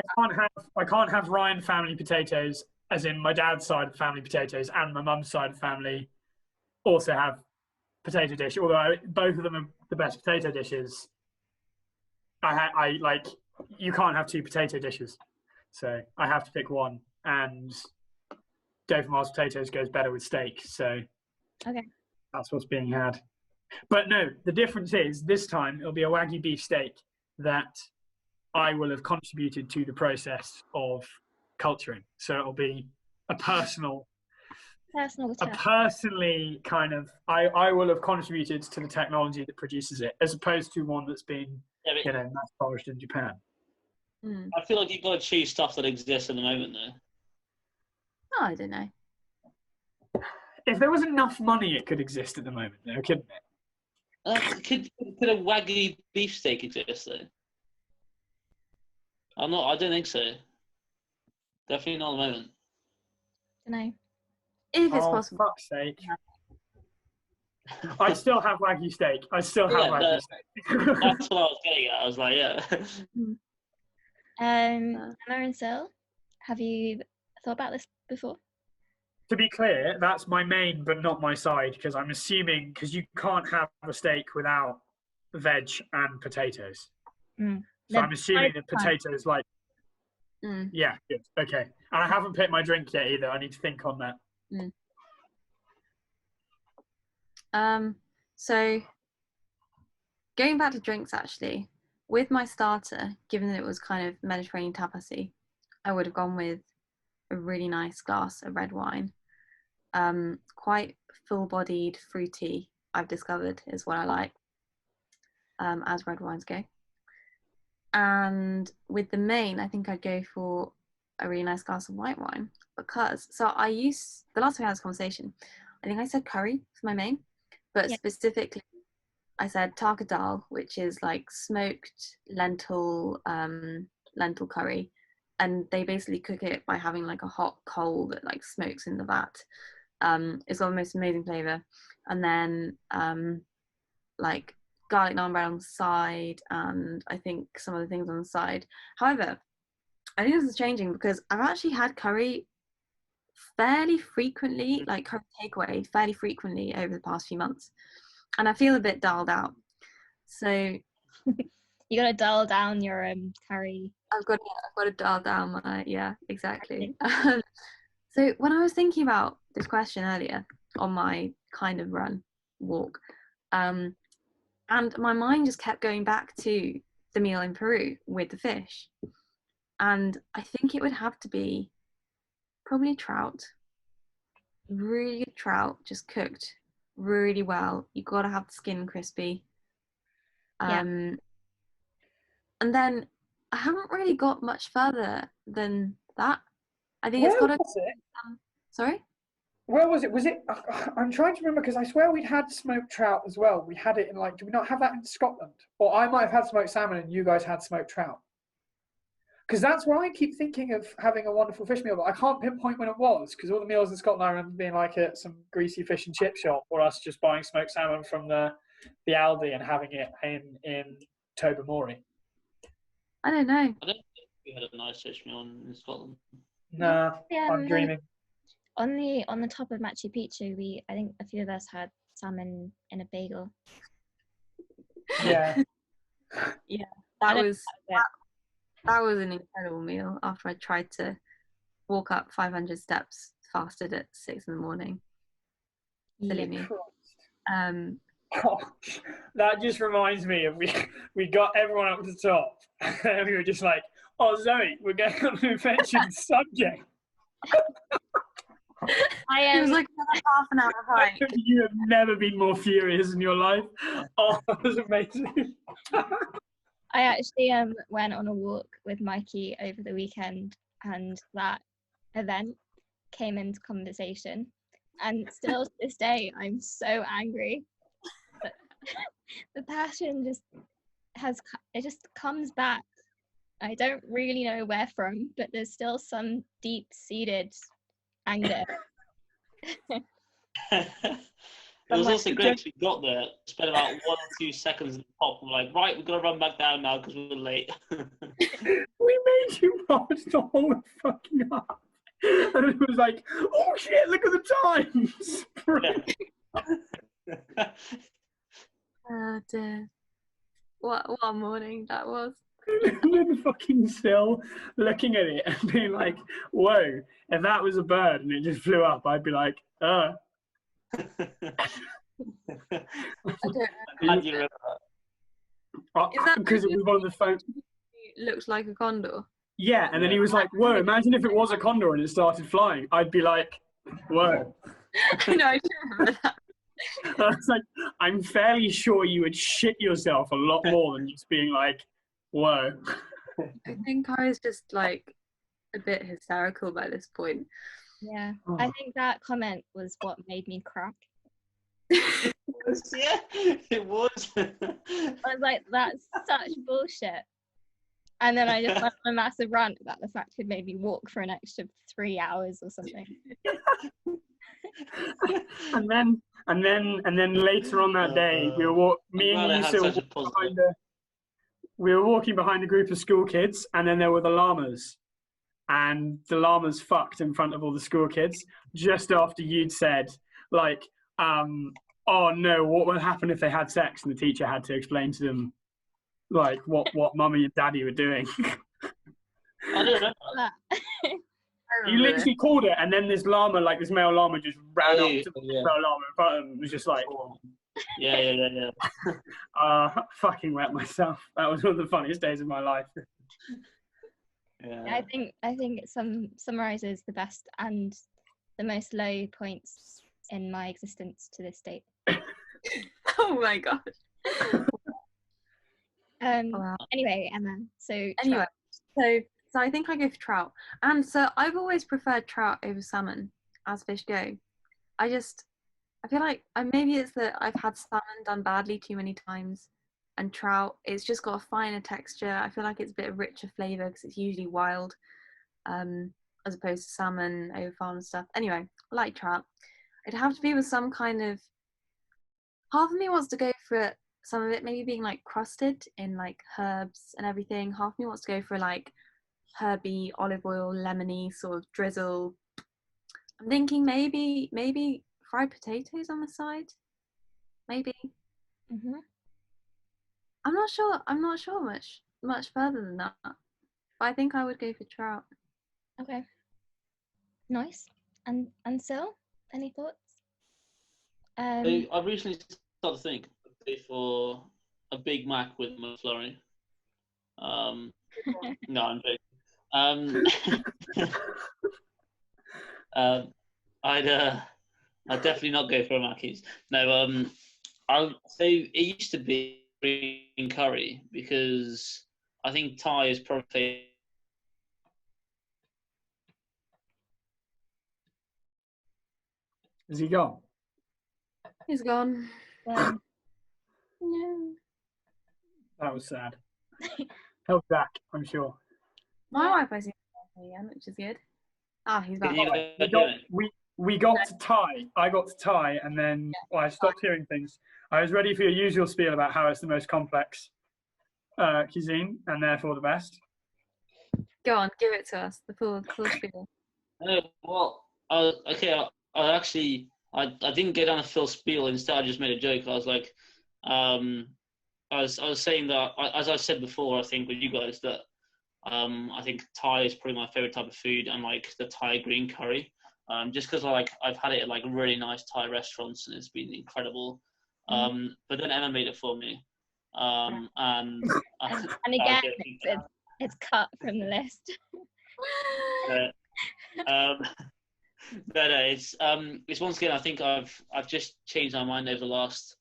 have Ryan family potatoes, as in my dad's side of the family potatoes, and my mum's side of the family also have potato dish. Although both of them are the best potato dishes. I like, you can't have two potato dishes, so I have to pick one. And dauphinoise potatoes goes better with steak, so okay, that's what's being had. But no, the difference is this time it'll be a Wagyu beef steak that I will have contributed to the process of culturing. So it'll be a personally kind of, I will have contributed to the technology that produces it, as opposed to one that's been mass polished in Japan. I feel like you've got to choose stuff that exists at the moment, though. Oh, I don't know. If there was enough money, it could exist at the moment, though, couldn't it? Could a Wagyu beef steak exist, though? I don't think so. Definitely not at the moment. I don't know. If it's possible. For fuck's sake. I'd still have Wagyu steak. Steak. That's what I was getting at. I was like, yeah. Emma and Sil, have you thought about this before? To be clear, that's my main, but not my side, because I'm assuming, because you can't have a steak without veg and potatoes. So I'm assuming that potatoes yeah, good, okay. And I haven't picked my drink yet either. I need to think on that. So going back to drinks, actually, with my starter, given that it was kind of Mediterranean tapasy, I would have gone with a really nice glass of red wine. Quite full-bodied, fruity, I've discovered, is what I like, as red wines go. And with the main, I think I'd go for a really nice glass of white wine, because the last time I had this conversation, I think I said curry for my main, but specifically I said Tarka Dal, which is like smoked lentil curry, and they basically cook it by having like a hot coal that like smokes in the vat. It's got the most amazing flavor, and then like garlic naan bread on the side, and I think some other things on the side. However, I think this is changing because I've actually had curry fairly frequently, like curry takeaway fairly frequently over the past few months, and I feel a bit dialed out. So you got to dial down your curry. I've got to dial down my exactly. So when I was thinking about this question earlier on my kind of walk, and my mind just kept going back to the meal in Peru with the fish, and I think it would have to be Probably trout. Really good trout, just cooked really well. You gotta have the skin crispy. And then I haven't really got much further than that. I think it's Where gotta. was it? Sorry. Where was it? Was it? I'm trying to remember because I swear we'd had smoked trout as well. We had it in like. Do we not have that in Scotland? Or I might have had smoked salmon and you guys had smoked trout. Because that's why I keep thinking of having a wonderful fish meal, but I can't pinpoint when it was. Because all the meals in Scotland, I remember being like at some greasy fish and chip shop, or us just buying smoked salmon from the Aldi and having it in Tobermory. I don't know. I don't think we had a nice fish meal in Scotland. Nah, I'm dreaming. On the top of Machu Picchu, I think a few of us had salmon in a bagel. Yeah. Yeah, that was an incredible meal after I tried to walk up 500 steps fasted at 6 a.m. Silly me. Oh, that just reminds me of we got everyone up to the top and we were just like, oh Zoe, we're going on an adventure subject. It was like another half an hour hike. You have never been more furious in your life. Oh, that was amazing. I actually went on a walk with Mikey over the weekend, and that event came into conversation. And still to this day, I'm so angry. But the passion just comes back. I don't really know where from, but there's still some deep-seated anger. It was also great because we got there, spent about 1 or 2 seconds at the top, and we're like, right, we've got to run back down now because we're late. We made you march the whole fucking up. And it was like, oh shit, look at the time. Oh dear. What a morning that was. And fucking still looking at it and being like, whoa, if that was a bird and it just flew up, I'd be like, I don't know. Because it was one of the phones. It looks like a condor. Yeah, and then he was like, whoa, imagine if it was a condor and it started flying. I'd be like, whoa. No, I do remember that. I was like, I'm fairly sure you would shit yourself a lot more than just being like, whoa. I think I was just like a bit hysterical by this point. Yeah, I think that comment was what made me crack. Yeah, it was. I was like, that's such bullshit. And then I just went on a massive rant about the fact it made me walk for an extra 3 hours or something. and then later on that day, we were walking behind a group of school kids, and then there were the llamas, and the llamas fucked in front of all the school kids just after you'd said like, oh no, what would happen if they had sex? And the teacher had to explain to them like what mummy and daddy were doing. I don't know that. You literally called it, and then this llama, like this male llama, just ran up to the male llama in front of him. It was just like, yeah. Fucking wet myself. That was one of the funniest days of my life. Yeah. I think it summarizes the best and the most low points in my existence to this date. Oh my god. Wow. Anyway, Emma. So I think I go for trout, and so I've always preferred trout over salmon as fish go. I feel like maybe it's that I've had salmon done badly too many times, and trout, it's just got a finer texture. I feel like it's a bit of richer flavour because it's usually wild, as opposed to salmon over farm stuff. Anyway, I like trout. It'd have to be with some kind of. Half of me wants to go for some of it maybe being like crusted in like herbs and everything. Half of me wants to go for like herby, olive oil, lemony sort of drizzle. I'm thinking maybe fried potatoes on the side. Maybe. Mm-hmm. I'm not sure much further than that. But I think I would go for trout. Okay. Nice. And Sil, any thoughts? I've recently started to think for a Big Mac with McFlurry. No, I'm joking. I'd definitely not go for a Mackey's. No, so it used to be green curry because I think Thai is probably. Is he gone? He's gone. Um, No. That was sad. He'll be back, I'm sure. My Wi-Fi seems to be again, which is good. Ah, he's back. We got to Thai. I got to Thai, and then I stopped hearing things. I was ready for your usual spiel about how it's the most complex cuisine, and therefore the best. Go on, give it to us. The full spiel. Well, okay. I didn't go down a full spiel. Instead, I just made a joke. I was like, I was saying that, as I said before, I think with you guys that I think Thai is probably my favorite type of food, and like the Thai green curry. Just because I've had it at like really nice Thai restaurants and it's been incredible. But then Emma made it for me, and again, it's cut from the list. But it's once again. I think I've just changed my mind over the last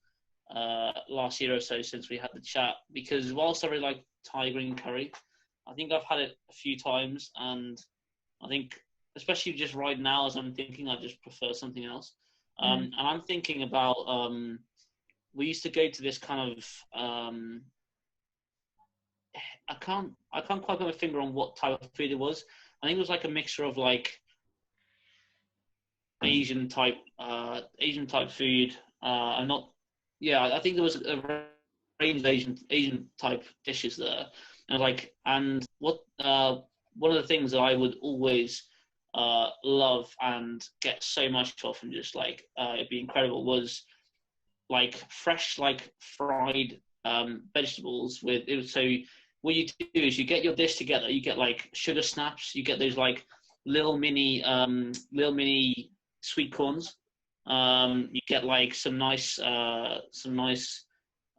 year or so since we had the chat, because whilst I really like Thai green curry, I think I've had it a few times, and I think, especially just right now as I'm thinking, I just prefer something else. And I'm thinking about, we used to go to this kind of, I can't quite put my finger on what type of food it was. I think it was like a mixture of like Asian type food. I think there was a range of Asian type dishes there. And one of the things that I would always love and get so much of, and just like it'd be incredible, was like fresh, like fried vegetables with it. So what you do is you get your dish together, you get like sugar snaps, you get those like little mini sweet corns, you get like some nice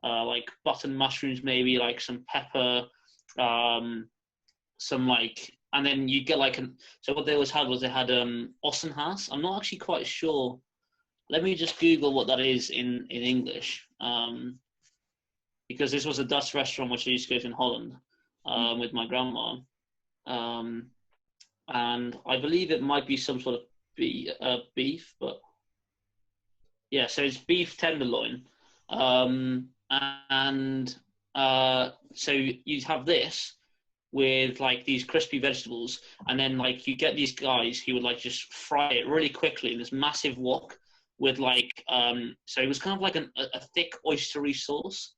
like button mushrooms, maybe like some pepper, some like, and then you get like so what they always had was they had Ossenhaas. I'm not actually quite sure. Let me just Google what that is in English, because this was a Dutch restaurant which I used to go to in Holland with my grandma, and I believe it might be some sort of beef, but yeah, so it's beef tenderloin, and so you'd have this with like these crispy vegetables, and then like you get these guys who would like just fry it really quickly in this massive wok with like so it was kind of like a thick oystery sauce,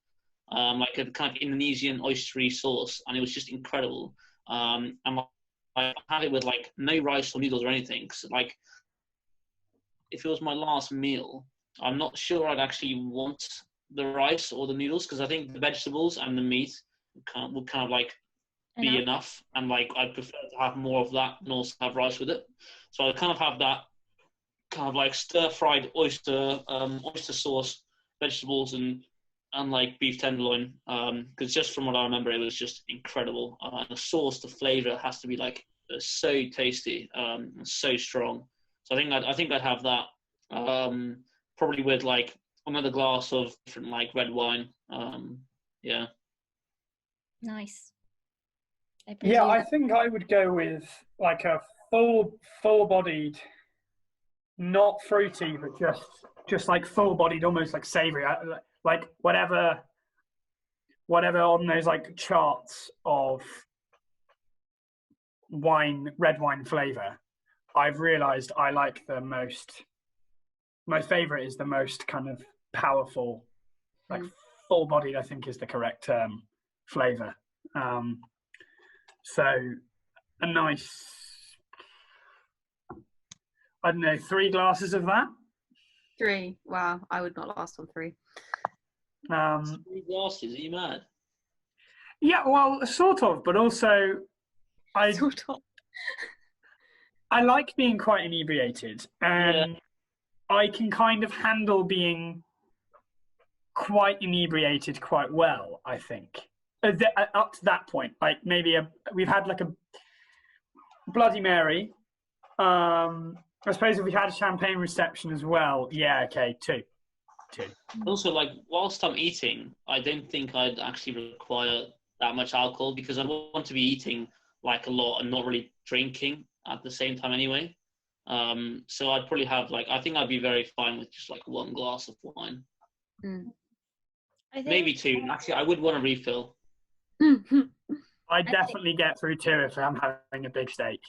like a kind of Indonesian oystery sauce, and it was just incredible. And I had it with like no rice or noodles or anything, cause like if it was my last meal, I'm not sure I'd actually want the rice or the noodles, because I think the vegetables and the meat would kind of like be enough, and like I'd prefer to have more of that and also have rice with it. So I kind of have that kind of like stir-fried oyster sauce, vegetables, and like beef tenderloin, because just from what I remember, it was just incredible. And the sauce, the flavor has to be like so tasty, and so strong. So I think I'd have that, probably with like another glass of different like red wine. Yeah. Nice. Yeah, I think I would go with like a full-bodied, not fruity, but just like full-bodied, almost like savory, like whatever on those like charts of red wine flavor. I've realized I like the most. My favorite is the most kind of powerful, like full-bodied, I think is the correct term, flavor. So a nice, I don't know, 3 glasses of that. 3. Wow, I would not last on 3. 3 glasses? Are you mad? Yeah, well, sort of, but also I like being quite inebriated, and I can kind of handle being quite inebriated quite well, I think. Up to that point, like maybe we've had like a Bloody Mary, I suppose if we had a champagne reception as well, yeah, okay, two. Also, like, whilst I'm eating, I don't think I'd actually require that much alcohol because I want to be eating like a lot and not really drinking at the same time anyway. So I'd probably have I think I'd be very fine with just like one glass of wine. Maybe two. Actually, I would want a refill. I definitely get through two if I'm having a big steak.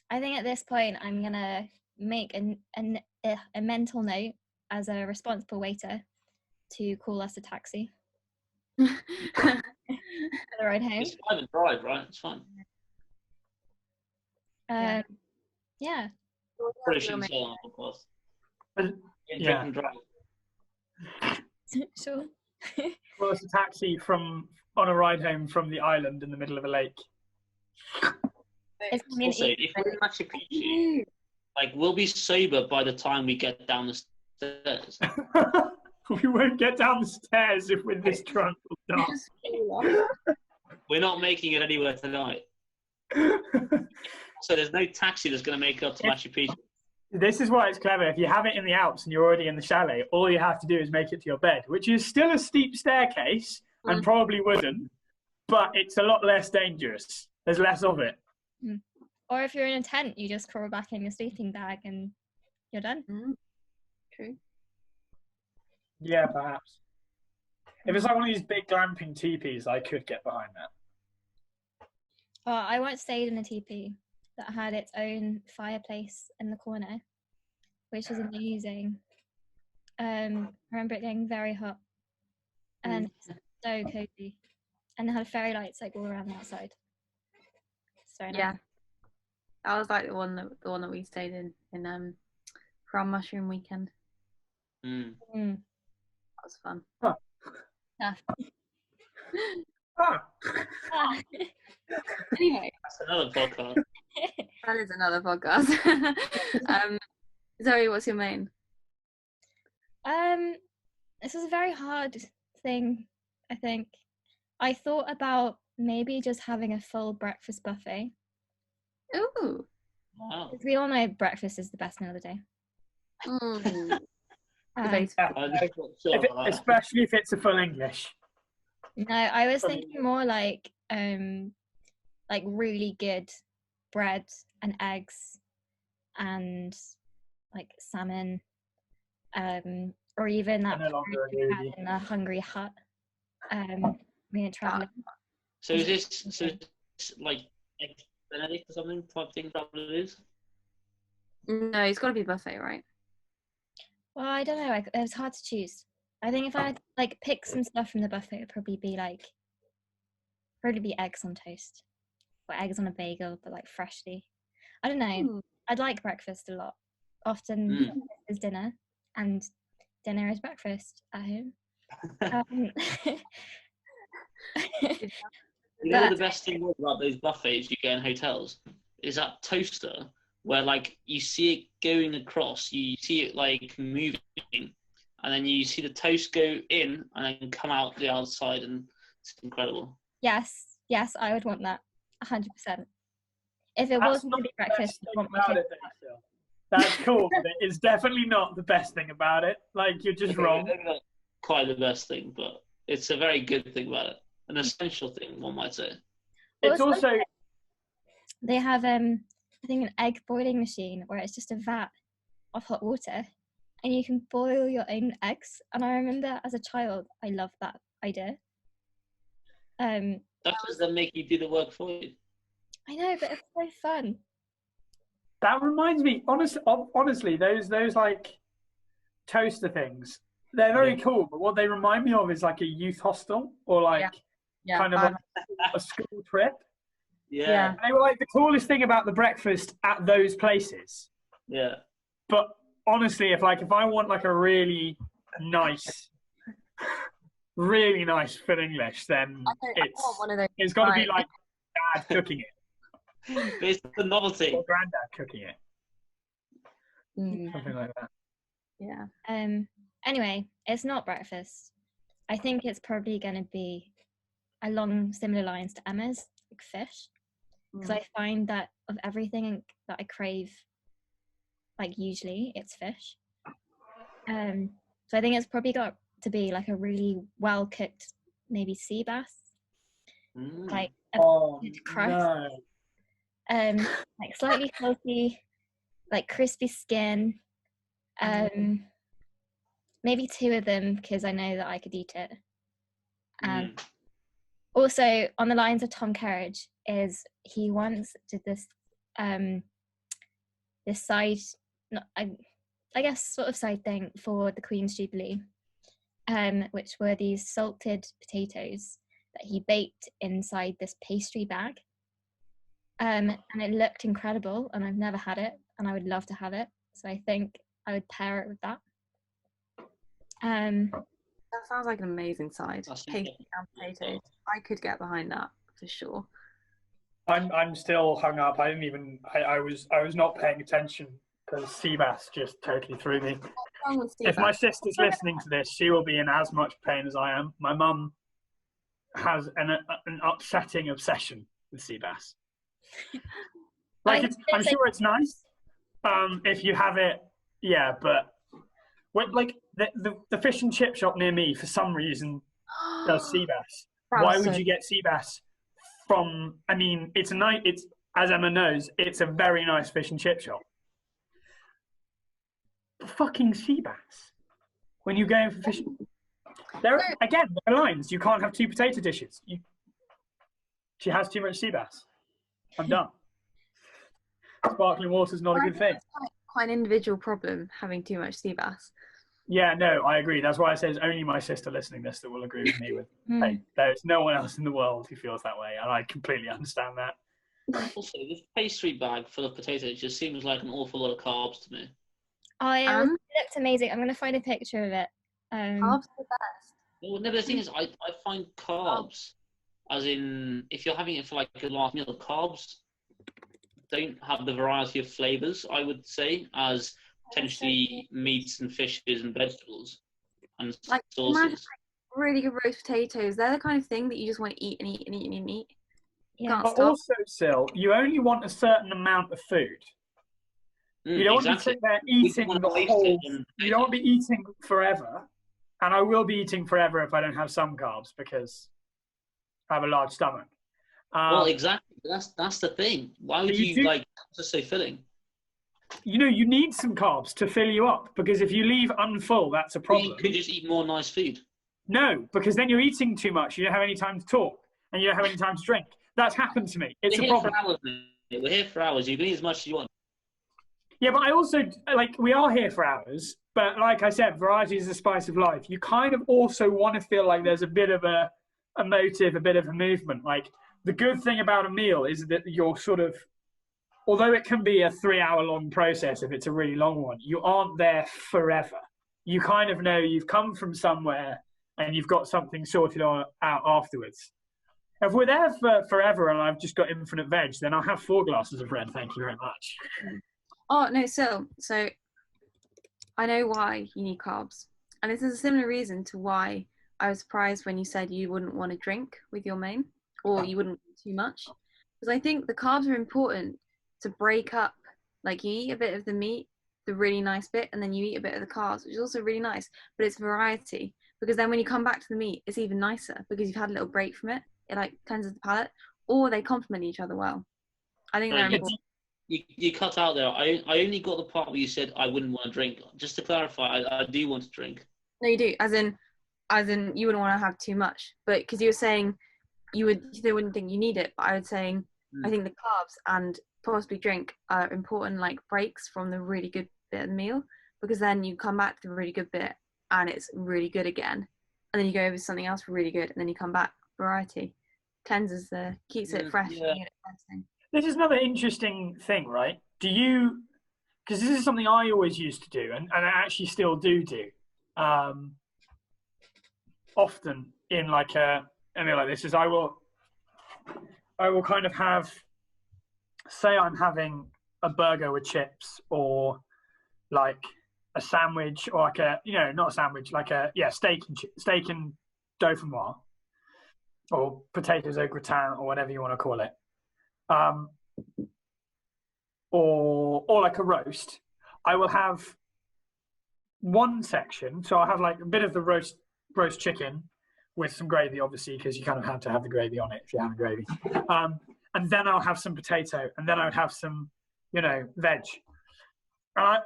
I think at this point I'm gonna make a mental note as a responsible waiter to call us a taxi for the ride home. It's fine to drive, right? It's fine. Yeah. Probably shouldn't say on the podcast. Drink and drive. Sure. Well, it's a taxi on a ride home from the island in the middle of a lake. Also, if we're in Machu Picchu, we'll be sober by the time we get down the stairs. We won't get down the stairs if we're this drunk or dark. We're not making it anywhere tonight. So there's no taxi that's going to make it up to Machu Picchu. This is why it's clever. If you have it in the Alps and you're already in the chalet, all you have to do is make it to your bed, which is still a steep staircase and probably wooden, but it's a lot less dangerous. There's less of it. Or if you're in a tent, you just crawl back in your sleeping bag and you're done. True. Yeah, perhaps. If it's like one of these big glamping teepees, I could get behind that. Well, I once stayed in a teepee that had its own fireplace in the corner, which was amazing. I remember it getting very hot and so cozy, and it had fairy lights all around the outside. So nice. Yeah, that was like the one that we stayed in for our mushroom weekend. That was fun. Huh. Yeah. Anyway, that's another podcast. That is another podcast. Zoe, what's your main? This was a very hard thing, I think. I thought about maybe just having a full breakfast buffet. Ooh. Wow. We all know breakfast is the best meal of the day. Especially if it's a full English. No, I was thinking more like really good bread and eggs and salmon, or even that in a Hungry Hut. Traveling. So is this like eggs Benedict or something type thing? That what it is? No, it's got to be buffet, right? Well, I don't know. It was hard to choose. I think if I had pick some stuff from the buffet, it'd probably be eggs on toast or eggs on a bagel, but freshly. I don't know. I'd like breakfast a lot. Often is dinner, and dinner is breakfast at home. You know what the best thing about those buffets you get in hotels is that toaster where you see it going across, you see it moving, and then you see the toast go in and then come out the outside, and it's incredible. Yes, I would want that 100%. If it wasn't to be breakfast, I'd want my kids. That's cool, but it is definitely not the best thing about it. You're just wrong. Not quite the best thing, but it's a very good thing about it. An essential thing, one might say. It's also... They have, I think, an egg boiling machine where it's just a vat of hot water and you can boil your own eggs. And I remember as a child, I loved that idea. That doesn't make you do the work for you. I know, but it's so fun. That reminds me, honestly, those toaster things, they're very cool, but what they remind me of is a youth hostel or kind of a school trip. Yeah. And they were the coolest thing about the breakfast at those places. Yeah. But honestly, if I want a really nice full English, then it's got to be dad cooking it. It's the novelty. Or granddad cooking it. Something like that. Yeah. Anyway, it's not breakfast. I think it's probably going to be along similar lines to Emma's, fish. because I find that of everything that I crave, like usually it's fish. So I think it's probably got to be like a really well cooked, maybe sea bass, like a good crust, like slightly salty, like crispy skin. Maybe 2 of them because I know that I could eat it. Also, on the lines of Tom Kerridge, is he once did this this side, I guess sort of side thing for the Queen's Jubilee, which were these salted potatoes that he baked inside this pastry bag. And it looked incredible, and I've never had it, and I would love to have it. So I think I would pair it with that. That sounds like an amazing side. Pastry and potatoes. I could get behind that for sure. I'm still hung up. I was not paying attention because sea bass just totally threw me. If my sister's listening to this, she will be in as much pain as I am. My mum has an upsetting obsession with sea bass. Like I'm sure it's nice if you have it, yeah, but like the fish and chip shop near me for some reason does sea bass. Why would you get sea bass from? I mean, it's as Emma knows, it's a very nice fish and chip shop. Fucking sea bass. When you go in for fish, there are lines. You can't have 2 potato dishes. She has too much sea bass. I'm done. Sparkling water is not a good thing. It's quite an individual problem having too much sea bass. Yeah, no, I agree. That's why I say it's only my sister listening to this that will agree with me. Hey, there's no one else in the world who feels that way, and I completely understand that. Also, this pastry bag full of potatoes just seems like an awful lot of carbs to me. Oh, yeah, it looked amazing. I'm going to find a picture of it. Carbs are the best. Well, no, but the thing is, I find carbs, as in, if you're having it for like a last meal, carbs don't have the variety of flavours, I would say, as potentially meats and fishes and vegetables and like, sauces. Imagine, like, really good roast potatoes. They're the kind of thing that you just want to eat and eat and eat and eat. Yeah. But also, Sil, you only want a certain amount of food. You don't want to sit there eating the whole. You don't want to be eating forever. And I will be eating forever if I don't have some carbs because I have a large stomach. Well, exactly. That's the thing. Why would you like just say filling? You know, you need some carbs to fill you up because if you leave unfull, that's a problem. You could just eat more nice food. No, because then you're eating too much. You don't have any time to talk and you don't have any time to drink. That's happened to me. It's a problem. We're here for hours. You can eat as much as you want. Yeah, but I also, like, we are here for hours. But like I said, variety is the spice of life. You kind of also want to feel like there's a bit of a motive, a bit of a movement. Like, the good thing about a meal is that you're sort of, although it can be a 3-hour-long process if it's a really long one, you aren't there forever. You kind of know you've come from somewhere and you've got something sorted out afterwards. If we're there for forever and I've just got infinite veg, then I'll have 4 glasses of red, thank you very much. Oh, no, so I know why you need carbs. And this is a similar reason to why I was surprised when you said you wouldn't want to drink with your main, or you wouldn't eat too much. Because I think the carbs are important to break up. Like, you eat a bit of the meat, the really nice bit, and then you eat a bit of the carbs, which is also really nice. But it's variety. Because then when you come back to the meat, it's even nicer because you've had a little break from it. It, like, cleanses the palate. Or they complement each other well. I think they're important. You cut out there. I only got the part where you said I wouldn't want to drink. Just to clarify, I do want to drink. No, you do. As in you wouldn't want to have too much. But because you were saying they wouldn't think you need it. But I was saying I think the carbs and possibly drink are important, like, breaks from the really good bit of the meal. Because then you come back to the really good bit and it's really good again. And then you go over to something else really good and then you come back. Variety cleanses keeps it fresh. Yeah. This is another interesting thing, right? Because this is something I always used to do, and I actually still do, often in like a meal like this, is I will kind of have, say I'm having a burger with chips or like a sandwich or like not a sandwich, like steak and dauphinoise or potatoes au gratin or whatever you want to call it. or like a roast, I will have one section. So I'll have like a bit of the roast chicken with some gravy, obviously, because you kind of have to have the gravy on it if you have gravy. And then I'll have some potato, and then I would have some, veg. And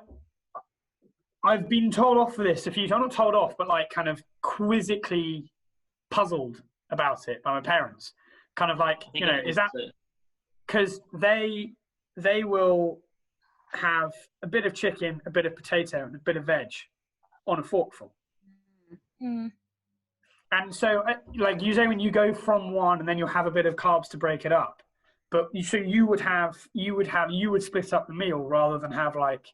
I've been told off for this a few times. Not told off, but like kind of quizzically puzzled about it by my parents. Kind of like, is that because they will have a bit of chicken, a bit of potato, and a bit of veg on a forkful. Mm. And so, like you say, when you go from one, and then you'll have a bit of carbs to break it up. But so you would split up the meal rather than have like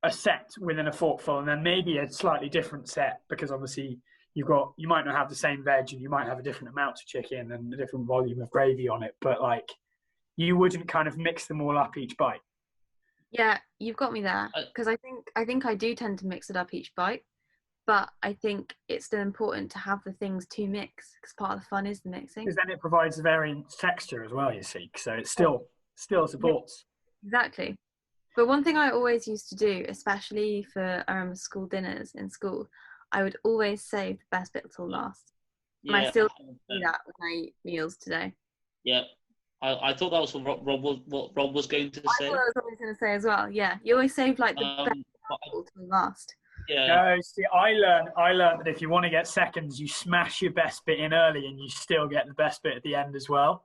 a set within a forkful, and then maybe a slightly different set, because obviously you might not have the same veg, and you might have a different amount of chicken and a different volume of gravy on it. But like, you wouldn't kind of mix them all up each bite. Yeah, you've got me there, because I think I do tend to mix it up each bite. But I think it's still important to have the things to mix, because part of the fun is the mixing. Because then it provides a varying texture as well, you see. So it still supports. Exactly. But one thing I always used to do, especially for school dinners in school, I would always save the best bit till last. And I still do that when I eat meals today. Yeah. I thought that was what Rob was going to say. I thought I was always going to say as well. Yeah, you always save like the best till last. Yeah. No, see, I learned that if you want to get seconds, you smash your best bit in early, and you still get the best bit at the end as well,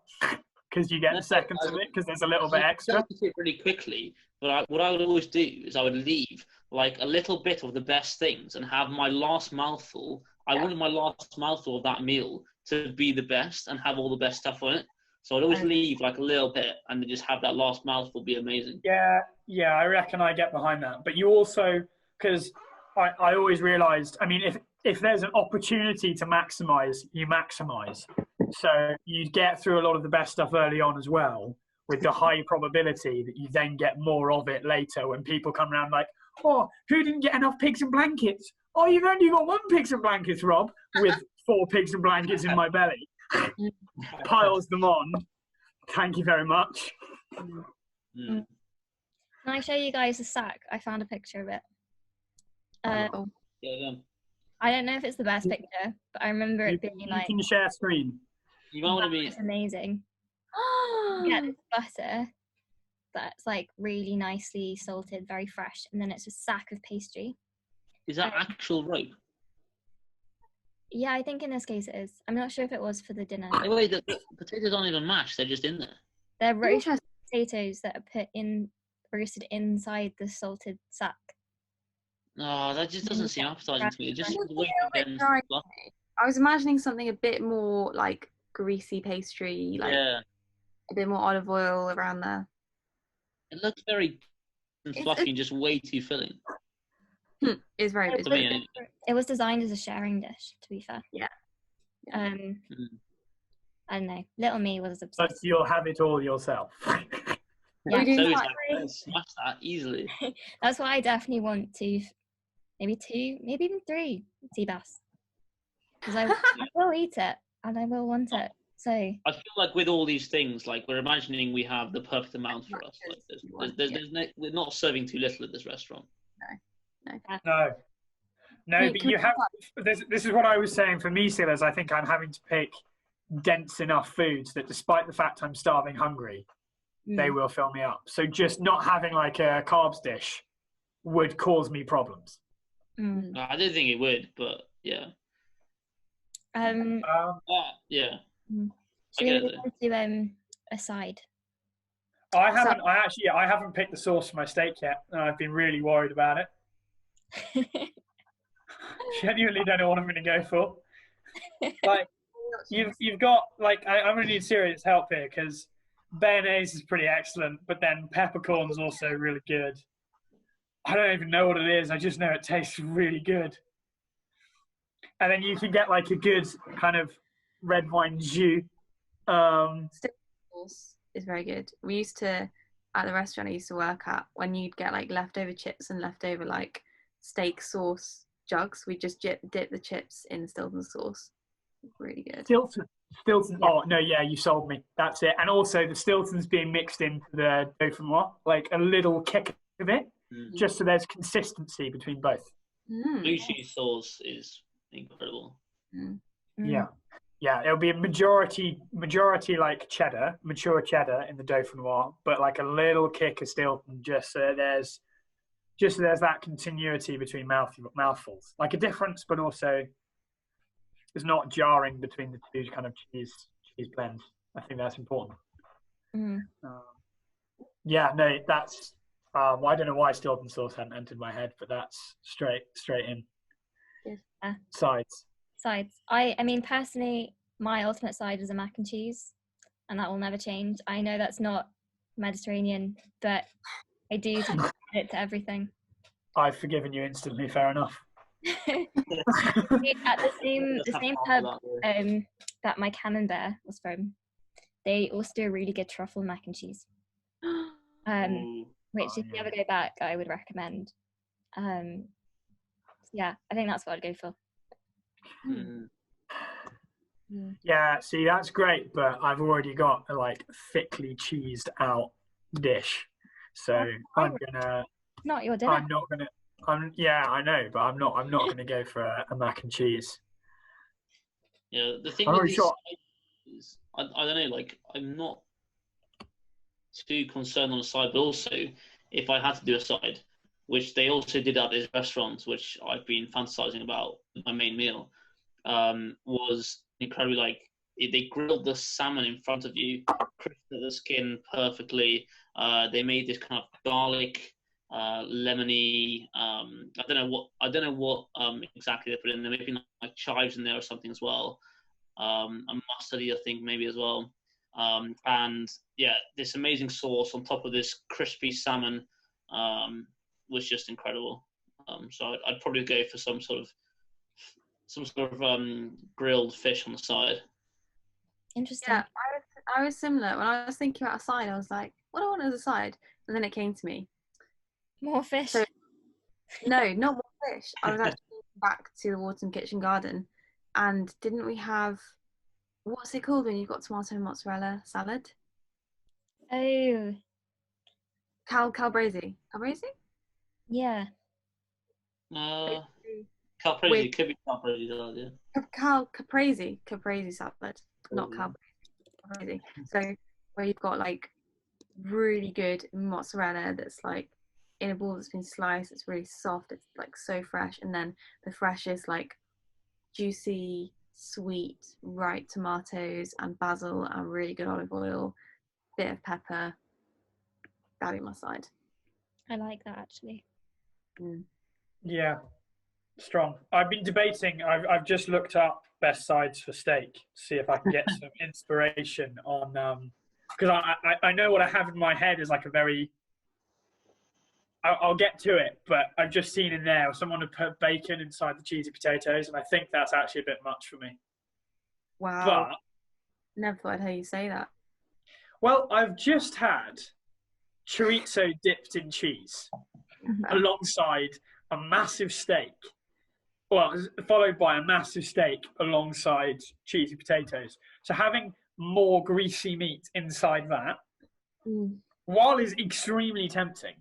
because you get the seconds of it, because there's a little bit extra. It really quickly, but what I would always do is I would leave like a little bit of the best things and have my last mouthful. I wanted my last mouthful of that meal to be the best and have all the best stuff on it. So I'd always leave like a little bit and then just have that last mouthful be amazing. Yeah, I reckon I get behind that. But you also, because I always realised, I mean, if there's an opportunity to maximise, you maximise. So you get through a lot of the best stuff early on as well, with the high probability that you then get more of it later when people come around like, oh, who didn't get enough pigs and blankets? Oh, you've only got 1 pigs and blankets, Rob, with 4 pigs and blankets in my belly. Piles them on. Thank you very much. Can I show you guys a sack? I found a picture of it. I don't know if it's the best picture, but I remember it being like... You can share screen. You might want to be... It's amazing. You get this butter that's like really nicely salted, very fresh, and then it's a sack of pastry. Is that actual rope? Yeah, I think in this case it is. I'm not sure if it was for the dinner. Wait, the potatoes aren't even mashed, they're just in there. They're roasted potatoes that are roasted inside the salted sack. Oh, that just doesn't seem appetizing to me. It just I was imagining something a bit more like greasy pastry, like a bit more olive oil around there. It looks very fluffy and just way too filling. It's very good. It was designed as a sharing dish, to be fair. Yeah. I don't know. Little me was obsessed. But you'll have it all yourself. Yeah. So smash that easily. That's why I definitely want to, maybe 2, maybe even 3 sea bass. Because I will eat it and I will want it. So I feel like with all these things, like we're imagining we have the perfect amount for us. Like we're not serving too little at this restaurant. No, but you have. This is what I was saying for me, Silas. I think I'm having to pick dense enough foods that, despite the fact I'm starving hungry, they will fill me up. So just not having like a carbs dish would cause me problems. I don't think it would, but yeah. Yeah. Should we go to a side? I haven't picked the sauce for my steak yet, and I've been really worried about it. Genuinely don't know what I'm going to go for. Like, you've got like I'm going to need serious help here, because béarnaise is pretty excellent, but then peppercorn's also really good. I don't even know what it is. I just know it tastes really good. And then you can get like a good kind of red wine jus. Steak sauce is very good. We used to, at the restaurant I used to work at, when you'd get like leftover chips and leftover like steak sauce jugs, we just dip the chips in Stilton sauce. Really good. Stilton. Stilton. Yeah. Oh no, yeah, you sold me. That's it. And also the Stilton's being mixed into the dauphinoise, like a little kick of it, just so there's consistency between both. Blue cheese sauce is incredible. Yeah, it'll be a majority like cheddar, mature cheddar in the dauphinoise, but like a little kick of Stilton, just so there's that continuity between mouthfuls, like a difference, but also it's not jarring between the two kind of cheese blends. I think that's important. Yeah, no, that's I don't know why Stilton sauce hadn't entered my head, but that's straight in. Sides. I mean, personally, my ultimate side is a mac and cheese, and that will never change. I know that's not Mediterranean, but I do add it to everything. I've forgiven you instantly. Fair enough. At the same pub that my camembert was from, they also do a really good truffle mac and cheese. Which if you ever go back, I would recommend. Yeah, I think that's what I'd go for. Yeah, see, that's great, but I've already got a like thickly cheesed out dish, so I'm gonna. Not your dinner. I'm not gonna. Yeah, I know, but I'm not gonna go for a mac and cheese. Yeah, the thing with these is, I don't know, like I'm not too concerned on the side, but also if I had to do a side, which they also did at this restaurant, which I've been fantasizing about my main meal, was incredibly like they grilled the salmon in front of you, crisped the skin perfectly. They made this kind of garlic, lemony. I don't know what exactly they put in there. Maybe like chives in there or something as well. A mustardy, I think, maybe as well. And yeah, this amazing sauce on top of this crispy salmon was just incredible. So I'd probably go for some sort of grilled fish on the side. Interesting. Yeah, I was similar. When I was thinking about a side, I was like, what do I want as a side? And then it came to me. More fish. So, no, not more fish. I was actually back to the Wharton Kitchen Garden, and didn't we have, what's it called when you've got tomato and mozzarella salad? Oh. Calabrese. Calabrese? Yeah. Caprese, could be caprese salad, yeah. Caprese salad, not caprese. So where you've got like really good mozzarella that's like in a ball that's been sliced, it's really soft, it's like so fresh, and then the freshest like juicy, sweet, ripe tomatoes and basil and really good olive oil, bit of pepper. That'd be my side. I like that actually. Yeah, strong. I've been debating. I've just looked up best sides for steak, see if I can get some inspiration on because I know what I have in my head is like a very. I'll get to it, but I've just seen in there someone had put bacon inside the cheesy potatoes, and I think that's actually a bit much for me. Wow. But never thought I'd hear you say that. Well, I've just had chorizo dipped in cheese alongside a massive steak. Well, followed by a massive steak alongside cheesy potatoes. So having more greasy meat inside that, while is extremely tempting,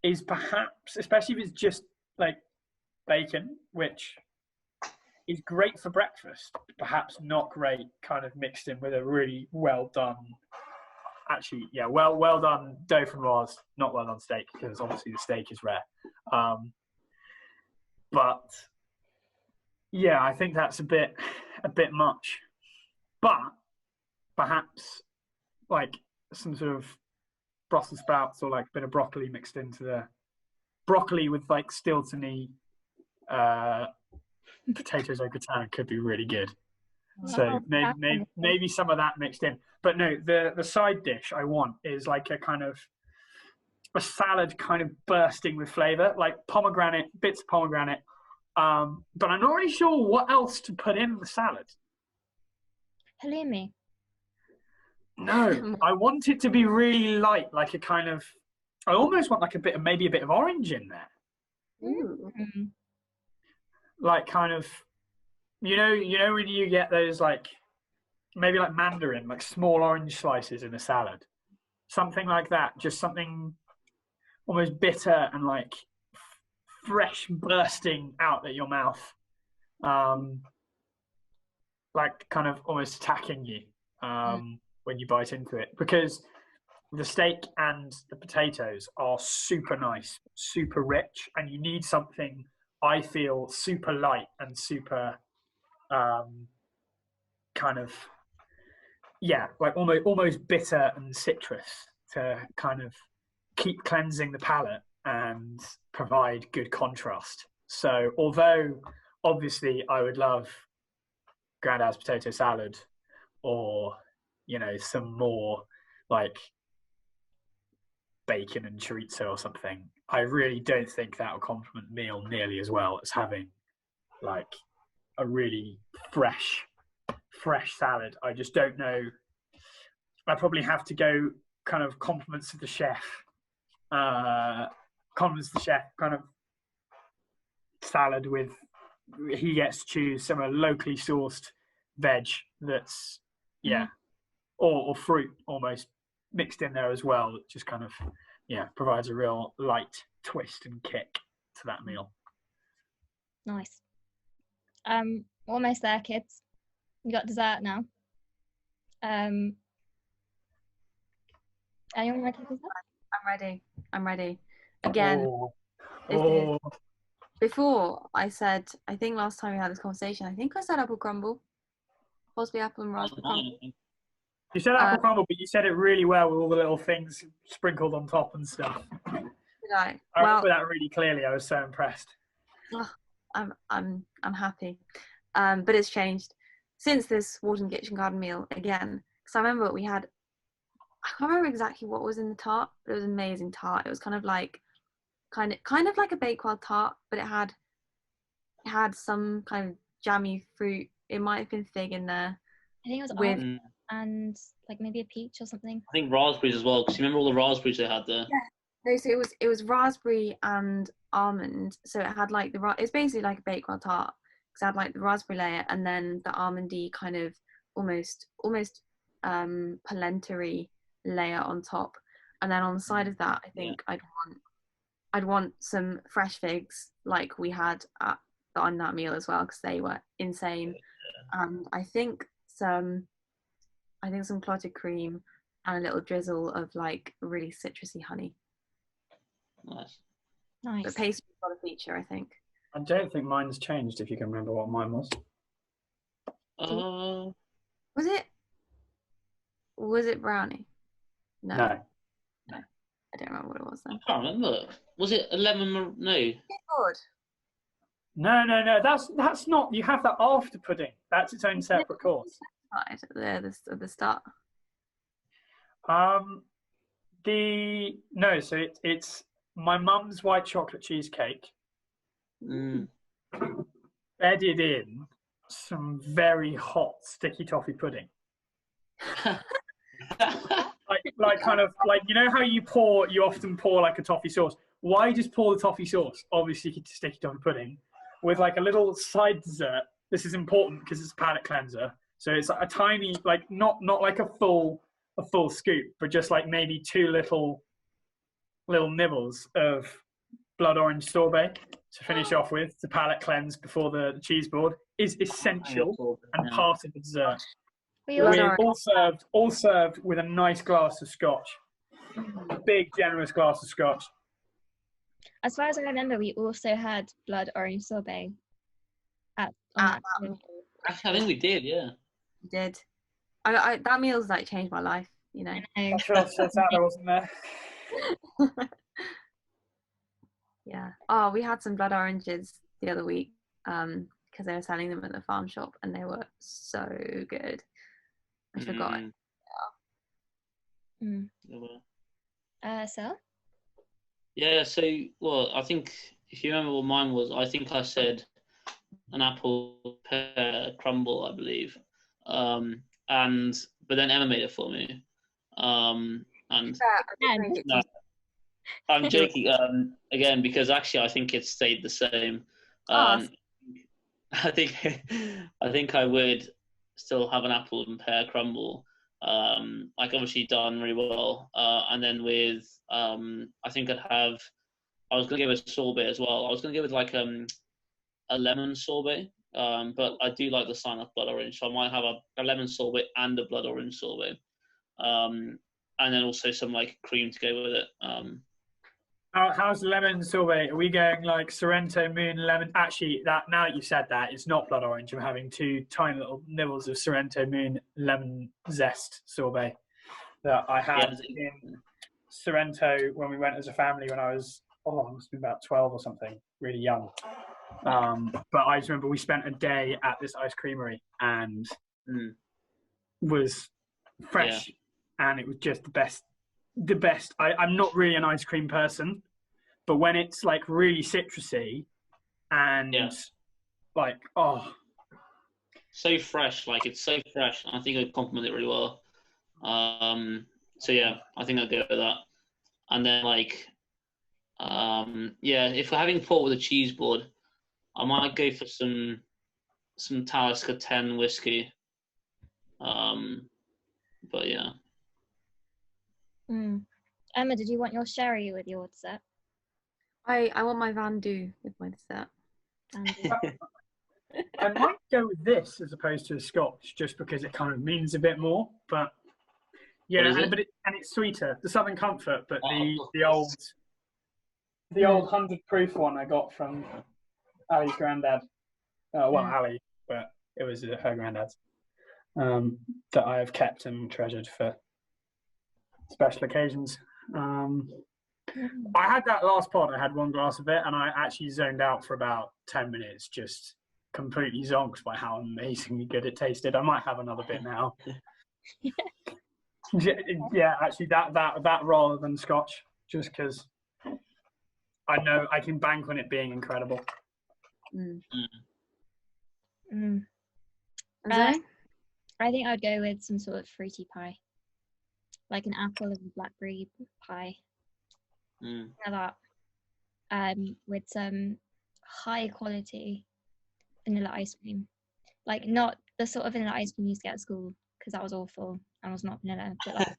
is perhaps, especially if it's just like bacon, which is great for breakfast, perhaps not great kind of mixed in with a really well done, actually, yeah, well done dauphinoise, not well done steak, because obviously the steak is rare. But yeah, I think that's a bit much. But perhaps like some sort of Brussels sprouts or like a bit of broccoli mixed into the broccoli with like Stilton-y potatoes au gratin could be really good. So maybe some of that mixed in. But no, the side dish I want is like a kind of a salad kind of bursting with flavour, like pomegranate, bits of pomegranate. But I'm not really sure what else to put in the salad. Halloumi. No, I want it to be really light, like a kind of. I almost want like maybe a bit of orange in there. Ooh. Like kind of you know when you get those like maybe like mandarin, like small orange slices in a salad, something like that, just something almost bitter and like fresh bursting out at your mouth, like kind of almost attacking you when you bite into it, because the steak and the potatoes are super nice, super rich, and you need something, I feel, super light and super kind of, yeah, like almost bitter and citrus to kind of keep cleansing the palate and provide good contrast. So although obviously I would love Grandad's potato salad, or some more like bacon and chorizo or something, I really don't think that will complement meal nearly as well as having like a really fresh salad. I just don't know. I probably have to go kind of compliments of the chef kind of salad with, he gets to choose some locally sourced veg that's or fruit almost mixed in there as well, that just kind of provides a real light twist and kick to that meal. Nice. Almost there, kids. You got dessert now. Anyone want to take dessert? I'm ready. Again, before I said, I think last time we had this conversation, I think I said apple crumble, possibly apple and raspberry crumble. You said apple crumble, but you said it really well with all the little things sprinkled on top and stuff. Did I? I remember that really clearly. I was so impressed. Oh, I'm happy, but it's changed since this Wharton Kitchen Garden meal again. Because I remember we had, I can't remember exactly what was in the tart, but it was an amazing tart. It was kind of like a Bakewell tart, but it had some kind of jammy fruit. It might have been fig in there. I think it was almond and like maybe a peach or something. I think raspberries as well, because you remember all the raspberries they had there. Yeah. No, so it was raspberry and almond. So it had like it's basically like a Bakewell tart, because it had like the raspberry layer and then the almondy kind of almost polenta-y layer on top, and then on the side of that, I think I'd want some fresh figs like we had on that meal as well, because they were insane. And I think some clotted cream and a little drizzle of like really citrusy honey. Nice. But pastry's got a feature, I think. I don't think mine's changed, if you can remember what mine was. Was it brownie? No. I don't remember what it was then. I can't remember. Was it a lemon? No. Good. No. That's not. You have that after pudding. That's its own separate course. Right there, at the start. So it's my mum's white chocolate cheesecake. Bedded in some very hot sticky toffee pudding. like kind of like, you know how you often pour like a toffee sauce. Why just pour the toffee sauce? Obviously sticky toffee pudding with like a little side dessert. This is important because it's a palate cleanser. So it's a tiny, like not like a full scoop, but just like maybe two little nibbles of blood orange sorbet to finish off with, to palate cleanse before the cheese board, is essential and part of the dessert. All served with a nice glass of scotch, a big generous glass of scotch. As far as I remember, we also had blood orange sorbet. I think we did, yeah. We did. I that meal's like changed my life, you know. I feel upset that I wasn't there. Yeah. Oh, we had some blood oranges the other week, because they were selling them at the farm shop, and they were so good. I forgot. So? Yeah, so, well, I think if you remember what mine was, I think I said an apple pear crumble, I believe. But then Emma made it for me. No, I'm joking, again, because actually I think it stayed the same. I think I think I would still have an apple and pear crumble. Like obviously done really well. And then with I think I'd have. I was gonna go with sorbet as well. I was gonna go with like a lemon sorbet. But I do like the sign of blood orange, so I might have a lemon sorbet and a blood orange sorbet. And then also some like cream to go with it. How's lemon sorbet? Are we going like Sorrento Moon lemon? Actually, that now that you said that, it's not blood orange. I'm having 2 tiny little nibbles of Sorrento Moon lemon zest sorbet that I had in Sorrento when we went as a family when I was, I must be about 12 or something, really young. But I just remember we spent a day at this ice creamery and was fresh, and it was just the best. I'm not really an ice cream person, but when it's like really citrusy and like so fresh, like it's so fresh, I think I'd complement it really well. So yeah, I think I'll go with that. And then like if we're having pork with a cheese board, I might go for some Talisker 10 whiskey. But yeah. Emma, did you want your sherry with your dessert? I want my Van Du with my dessert. I might go with this as opposed to a Scotch, just because it kind of means a bit more. But yeah, and it's sweeter. The Southern Comfort, but the old 100 proof one I got from Ali's granddad. Ali, but it was her granddad's. That I have kept and treasured for special occasions. I had that last pod. I had 1 glass of it, and I actually zoned out for about 10 minutes, just completely zonked by how amazingly good it tasted. I might have another bit now. Yeah, actually, that rather than Scotch, just because I know I can bank on it being incredible. I think I'd go with some sort of fruity pie, like an apple and blackberry pie. That, with some high quality vanilla ice cream, like not the sort of vanilla ice cream you used to get at school, because that was awful and was not vanilla, but like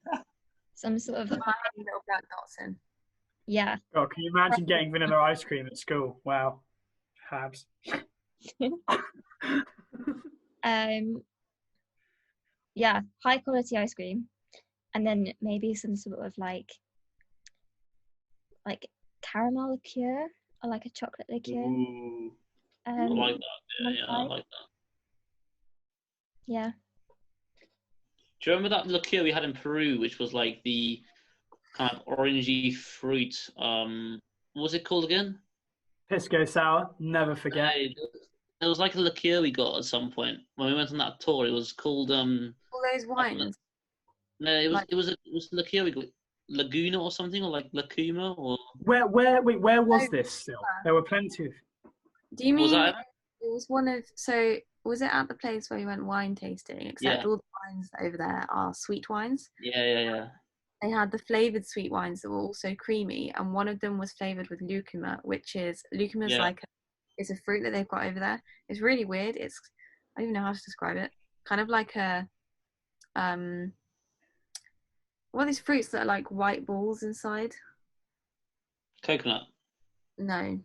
some sort of little black dots in. Yeah. God, can you imagine getting vanilla ice cream at school? Wow, habs. Yeah, high quality ice cream, and then maybe some sort of like caramel liqueur or like a chocolate liqueur. I like that. Yeah, I like that. Yeah. Do you remember that liqueur we had in Peru, which was like the kind of orangey fruit? What was it called again? Pisco sour. Never forget. There was like a liqueur we got at some point when we went on that tour. It was called all those wines. No, it was a liqueur we got, Laguna or something, or like Lacuma or. Where was this still? There were plenty of. Do you mean it was one of, so was it at the place where we went wine tasting? Except all the wines over there are sweet wines. Yeah. They had the flavoured sweet wines that were also creamy, and one of them was flavoured with lucuma, which is like it's a fruit that they've got over there. It's really weird. I don't even know how to describe it. Kind of like a what are these fruits that are like white balls inside? Coconut. No,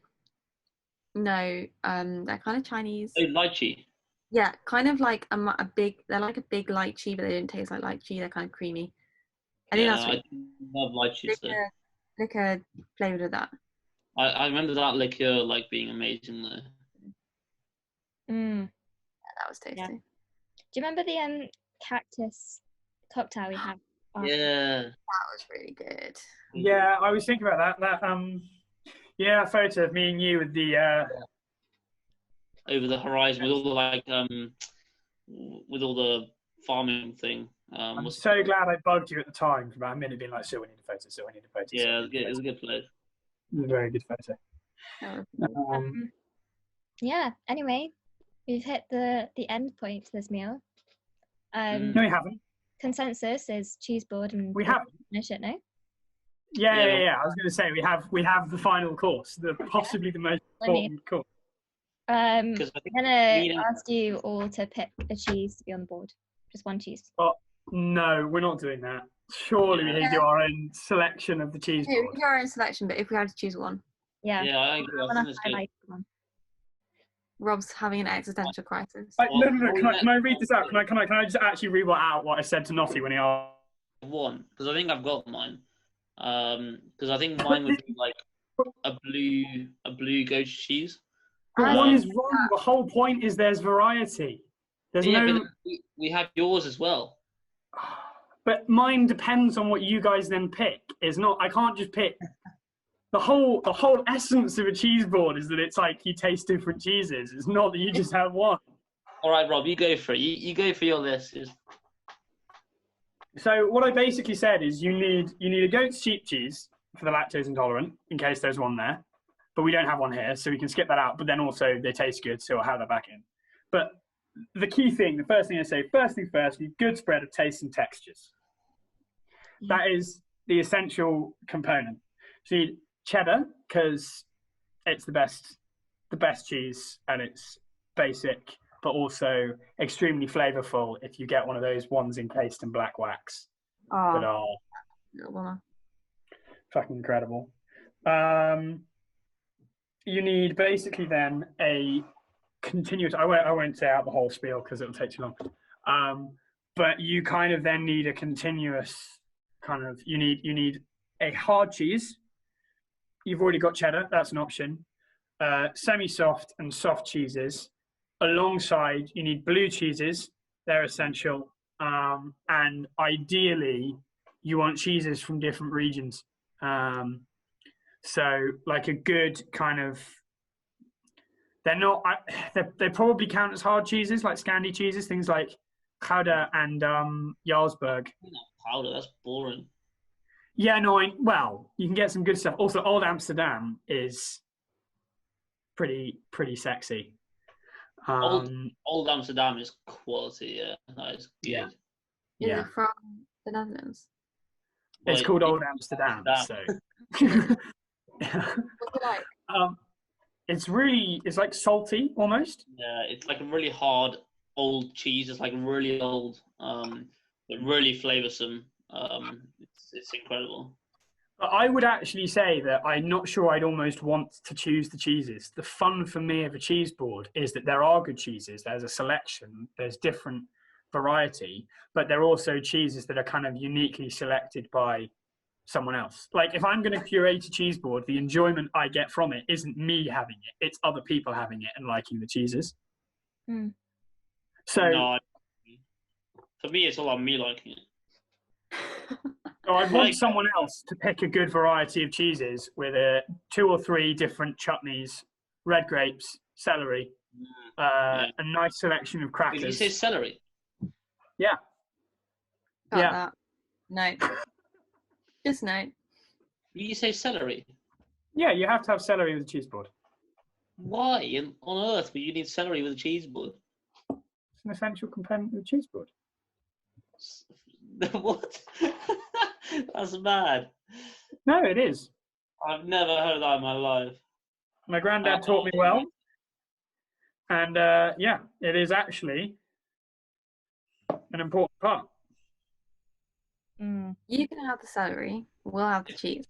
they're kind of Chinese. Oh, lychee. Yeah, kind of like they're like a big lychee, but they don't taste like lychee. They're kind of creamy. I think that's I love lychees. Liquor flavoured with that. I remember that liqueur like being amazing though. Yeah, that was tasty. Yeah. Do you remember the cactus cocktail we had? Yeah. That was really good. Yeah, I was thinking about that. A photo of me and you with the over the horizon with all the with all the farming thing. I'm so glad I bugged you at the time for about a minute, being like, "So we need a photo. So we need a photo." Yeah, it was a good photo. It was a very good photo. Yeah. Anyway, we've hit the end point to this meal. No, we haven't. Consensus is cheese board, and we haven't. Finish it, no? Yeah. I was going to say we have the final course, possibly the most important course. I'm Because I think gonna ask you all to pick a cheese to be on the board. Just one cheese. Oh, no, we're not doing that. Surely we need to do our own selection of the cheese Yeah, we board. can do our own selection, but if we had to choose one, Yeah. Yeah, I agree. I think that's I good. like one. Rob's having an existential crisis. No. Can I read this out? Can I just actually read what I said to Notty when he asked? One, because I think I've got mine. Because I think mine would be like a blue goat cheese. But one is wrong. The whole point is there's variety. There's Yeah, no. but we have yours as well. But mine depends on what you guys then pick. It's not. I can't just pick. The whole essence of a cheese board is that it's like you taste different cheeses. It's not that you just have one. All right, Rob, you go for it. You go for your list. So what I basically said is you need a goat's sheep cheese for the lactose intolerant in case there's one there, but we don't have one here, so we can skip that out. But then also they taste good, so I'll have that back in. But the key thing, the first thing I say, first thing first, you good spread of tastes and textures. That is the essential component. So you need cheddar because it's the best cheese and it's basic, but also extremely flavorful if you get one of those ones encased in black wax that are fucking incredible. You need basically then a continuous. I won't say out the whole spiel because it'll take too long. But you kind of then need a continuous kind of. You need a hard cheese. You've already got cheddar. That's an option. Semi-soft and soft cheeses. Alongside, you need blue cheeses. They're essential. And ideally, you want cheeses from different regions. So, like a good kind of, they're not. They probably count as hard cheeses, like Scandi cheeses, things like Gouda and Jarlsberg. Powder, that's boring. Yeah, no. Well, you can get some good stuff. Also, Old Amsterdam is pretty sexy. Old Amsterdam is quality. Yeah, that is good. Yeah. Is it from the Netherlands? It's called Old Amsterdam. So. What's it like? It's like salty almost. Yeah, it's like a really hard old cheese. It's like really old, but really flavoursome. It's incredible. I would actually say that I'm not sure I'd almost want to choose the cheeses. The fun for me of a cheese board is that there are good cheeses. There's a selection. There's different variety, but there are also cheeses that are kind of uniquely selected by someone else. Like if I'm going to curate a cheese board, the enjoyment I get from it isn't me having it. It's other people having it and liking the cheeses. Mm. So no, for me, it's all about me liking it. So I want someone else to pick a good variety of cheeses with 2 or 3 different chutneys, red grapes, celery, a nice selection of crackers. Did you say celery? Yeah. Got that. No. Just no. Did you say celery? Yeah, you have to have celery with a cheese board. Why on earth would you need celery with a cheese board? It's an essential component of the cheese board. What? That's bad. No, it is. I've never heard that in my life. My granddad taught me well. And it is actually an important part. Mm. You can have the celery. We'll have the cheese.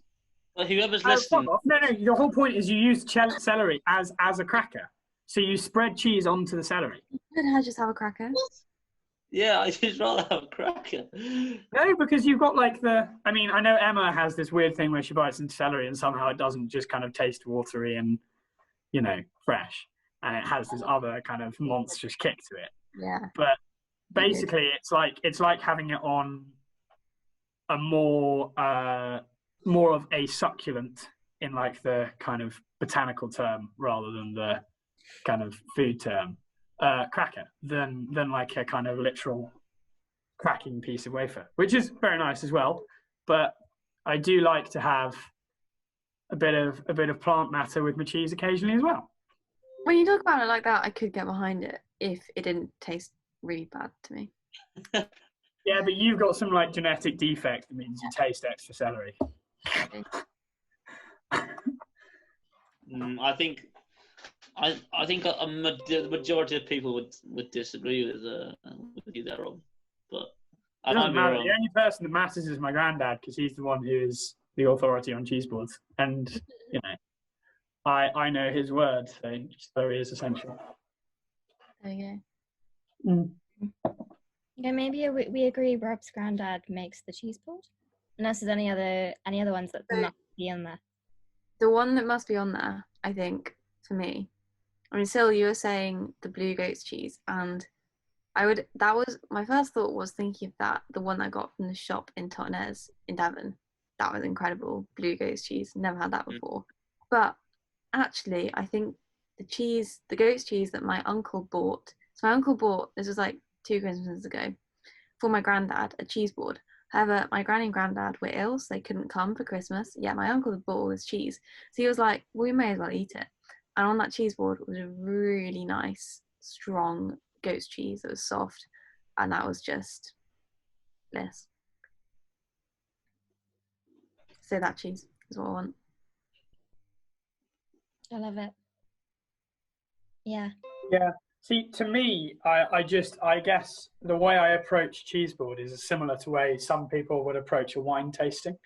Well, whoever's listening. No, the whole point is you use celery as a cracker. So you spread cheese onto the celery. Couldn't I just have a cracker? What? Yeah, I just rather have a cracker. No, because you've got like I know Emma has this weird thing where she bites into celery and somehow it doesn't just kind of taste watery and, fresh. And it has this other kind of monstrous kick to it. Yeah. But basically it's like having it on a more of a succulent in like the kind of botanical term rather than the kind of food term. Cracker than like a kind of literal cracking piece of wafer, which is very nice as well. But I do like to have a bit of plant matter with my cheese occasionally as well. When you talk about it like that, I could get behind it if it didn't taste really bad to me. Yeah, but you've got some like genetic defect that means you taste extra celery. I think the majority of people would disagree with you there, Rob. But It doesn't matter. The only person that matters is my granddad, because he's the one who is the authority on cheese boards, and you know, I know his word, so he is essential. There you go. Mm. Yeah, maybe we agree Rob's granddad makes the cheese board. Unless there's any other ones that must be on there. The one that must be on there, I think, for me. I mean, Sil, you were saying the blue goat's cheese, and that was my first thought was thinking of that, the one I got from the shop in Totnes in Devon. That was incredible, blue goat's cheese. Never had that before. But actually, I think the goat's cheese that my uncle bought. So my uncle bought, this was like 2 Christmases ago, for my granddad, a cheese board. However, my granny and granddad were ill, so they couldn't come for Christmas. Yeah, my uncle had bought all this cheese. So he was like, well, we may as well eat it. And on that cheese board was a really nice, strong goat's cheese that was soft. And that was just bliss. So that cheese is what I want. I love it. Yeah. Yeah. See, to me, I guess the way I approach cheese board is similar to the way some people would approach a wine tasting.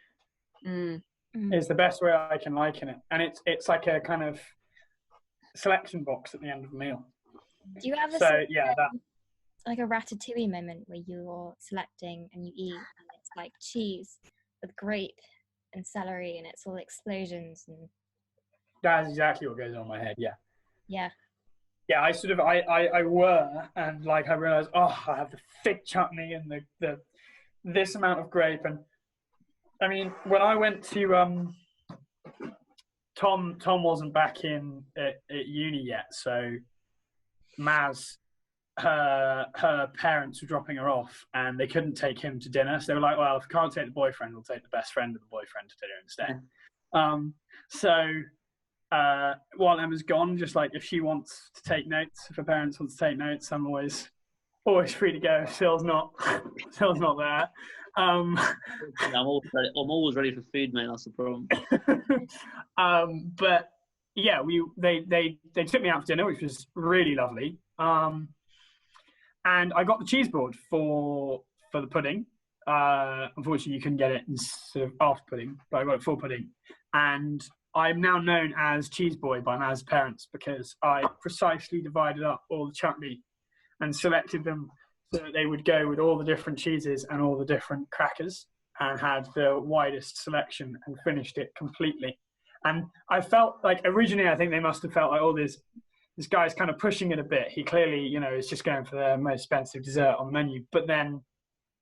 Is the best way I can liken it, and it's like a kind of selection box at the end of the meal. Do you have like a ratatouille moment where you're selecting and you eat, and it's like cheese with grape and celery, and it's all explosions and. That's exactly what goes on in my head. Yeah. Yeah. Yeah, I were, and like I realized, I have the thick chutney and the this amount of grape, and I mean when I went to Tom wasn't back in at uni yet, so Maz, her parents were dropping her off, and they couldn't take him to dinner, so they were like, well, if we can't take the boyfriend, we'll take the best friend of the boyfriend to dinner instead. While Emma's gone, just like if she wants to take notes, if her parents want to take notes, I'm always free to go. Phil's not there. I'm always ready for food, mate. That's the problem. But yeah, they took me out for dinner, which was really lovely. And I got the cheese board for the pudding. Unfortunately, you couldn't get it in sort of after pudding, but I got it for pudding. And I'm now known as Cheese Boy by Maz's parents because I precisely divided up all the chutney and selected them so that they would go with all the different cheeses and all the different crackers, and had the widest selection and finished it completely. And I felt like originally I think they must have felt like, this guy's kind of pushing it a bit. He clearly, is just going for the most expensive dessert on the menu. But then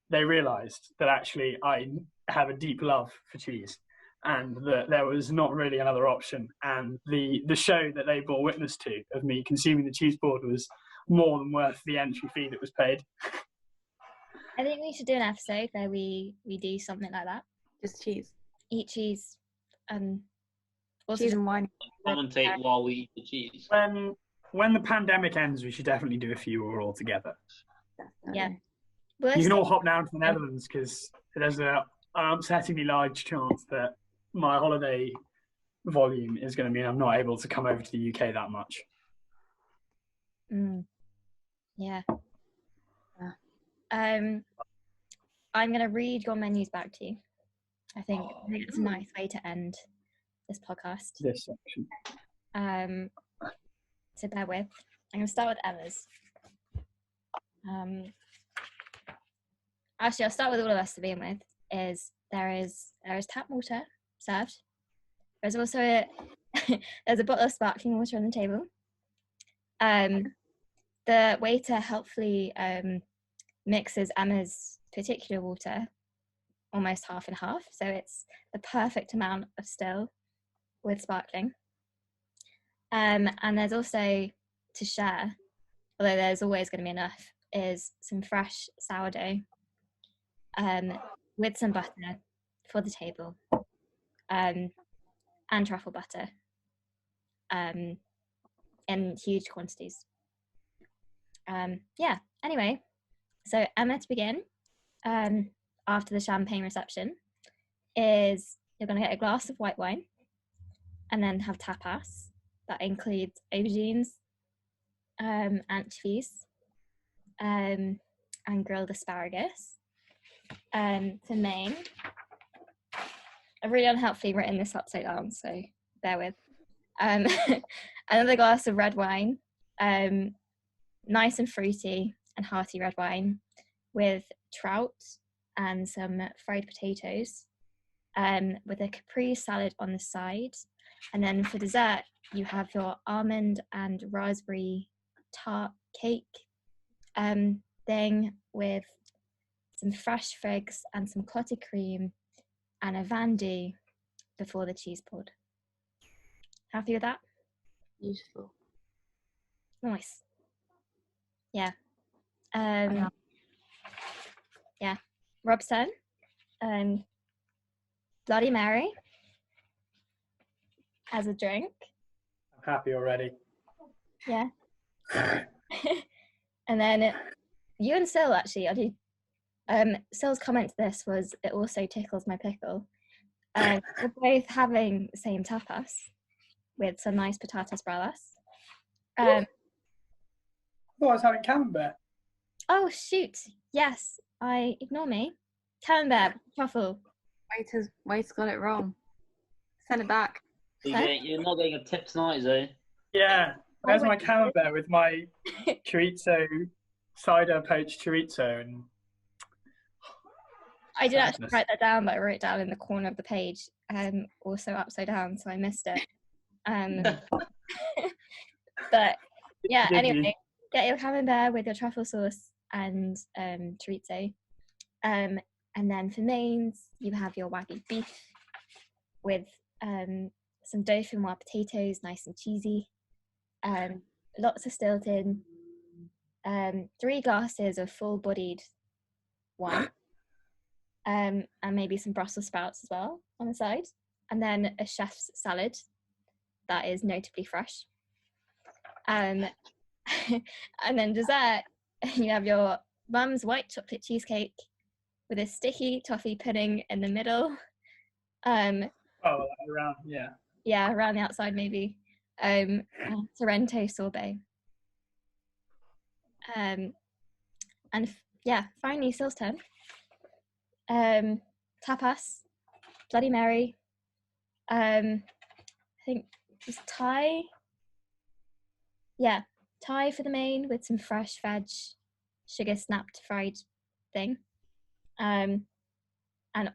they realised that actually I have a deep love for cheese, and that there was not really another option. And the show that they bore witness to of me consuming the cheese board was more than worth the entry fee that was paid. I think we should do an episode where we do something like that. Just cheese. Eat cheese. Also cheese and wine. Commentate while we eat the cheese. When the pandemic ends, we should definitely do a few all together. Yeah. You can all hop down to the Netherlands, because there's an upsettingly large chance that my holiday volume is going to mean I'm not able to come over to the UK that much. Yeah. I'm going to read your menus back to you. I think it's a nice way to end this podcast. This section. So bear with. I'm going to start with Emma's. Actually, I'll start with all of us to begin with. There is tap water served. There's also there's a bottle of sparkling water on the table. The waiter helpfully mixes Emma's particular water almost half and half, so it's the perfect amount of still with sparkling. And there's also, to share, although there's always going to be enough, is some fresh sourdough with some butter for the table, and truffle butter in huge quantities. Anyway, so Emma, to begin, after the champagne reception, is you're going to get a glass of white wine and then have tapas, that includes aubergines, anchovies, and grilled asparagus. For main, I've really unhelpfully written this upside down, so bear with. Another glass of red wine, nice and fruity and hearty red wine with trout and some fried potatoes, with a caprese salad on the side. And then for dessert, you have your almond and raspberry tart cake thing with some fresh figs and some clotted cream and a vandy before the cheese poured. Happy with that? Beautiful. Nice. Yeah. Yeah. Rob's turn. Bloody Mary as a drink. I'm happy already. Yeah. And then you and Sil actually, I do. Sil's comment to this was, it also tickles my pickle. We're both having the same tapas with some nice patatas bravas. I thought I was having camembert. Oh shoot! Yes, ignore me. Camembert, truffle. Waiter's got it wrong. Send it back. You're not getting a tip tonight, Zoe. Yeah, there's my camembert with my chorizo, cider poached chorizo, and I did actually write that down, but I wrote it down in the corner of the page, also upside down, so I missed it. But yeah, anyway, get your camembert with your truffle sauce and chorizo. And then for mains, you have your wagyu beef with some dauphinoise potatoes, nice and cheesy. Lots of Stilton. 3 glasses of full-bodied wine. And maybe some Brussels sprouts as well on the side. And then a chef's salad that is notably fresh. And then dessert, you have your mum's white chocolate cheesecake with a sticky toffee pudding in the middle. around, yeah. Yeah, around the outside maybe. Sorrento sorbet. And finally Sil's turn. Tapas, Bloody Mary. I think it's Thai. Yeah, Thai for the main with some fresh veg, sugar snapped fried thing. And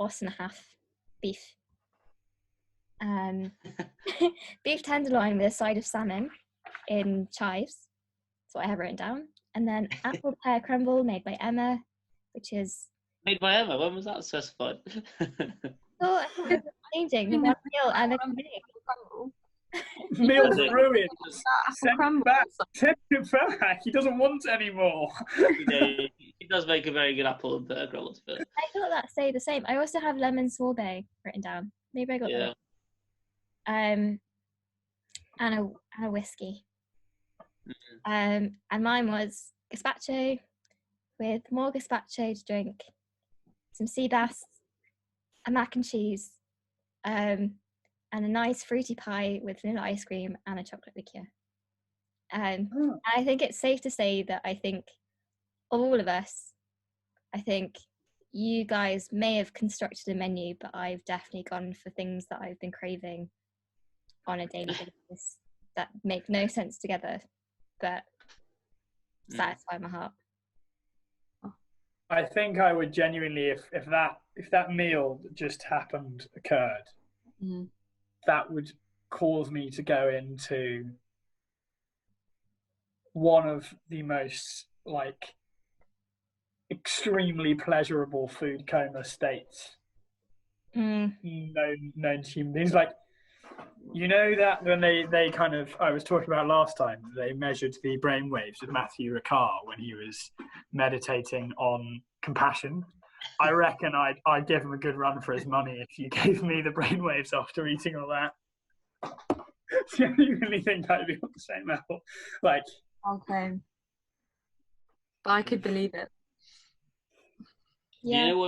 os and a half beef. Beef tenderloin with a side of salmon in chives. That's what I have written down. And then apple pear crumble made by Emma, which is made by Emma. When was that specified? Oh, it's changing. One meal and a crumble. Meal's ruined. Send it back. Send it back. He doesn't want it anymore. He does make a very good apple and pear crumble. I thought that say the same. I also have lemon sorbet written down. Maybe I got that. And a whiskey. And mine was gazpacho with more gazpacho to drink, some sea bass, a mac and cheese, and a nice fruity pie with vanilla ice cream and a chocolate liqueur. And I think it's safe to say that I think of all of us, I think you guys may have constructed a menu, but I've definitely gone for things that I've been craving on a daily basis that make no sense together, but satisfy my heart. I think I would genuinely, if that meal that just occurred, that would cause me to go into one of the most extremely pleasurable food coma states known to human beings. You know that when they kind of, I was talking about last time, they measured the brainwaves of Matthew Ricard when he was meditating on compassion. I reckon I'd give him a good run for his money if you gave me the brainwaves after eating all that. I really think I'd be on the same level. Okay. But I could believe it. Yeah. You know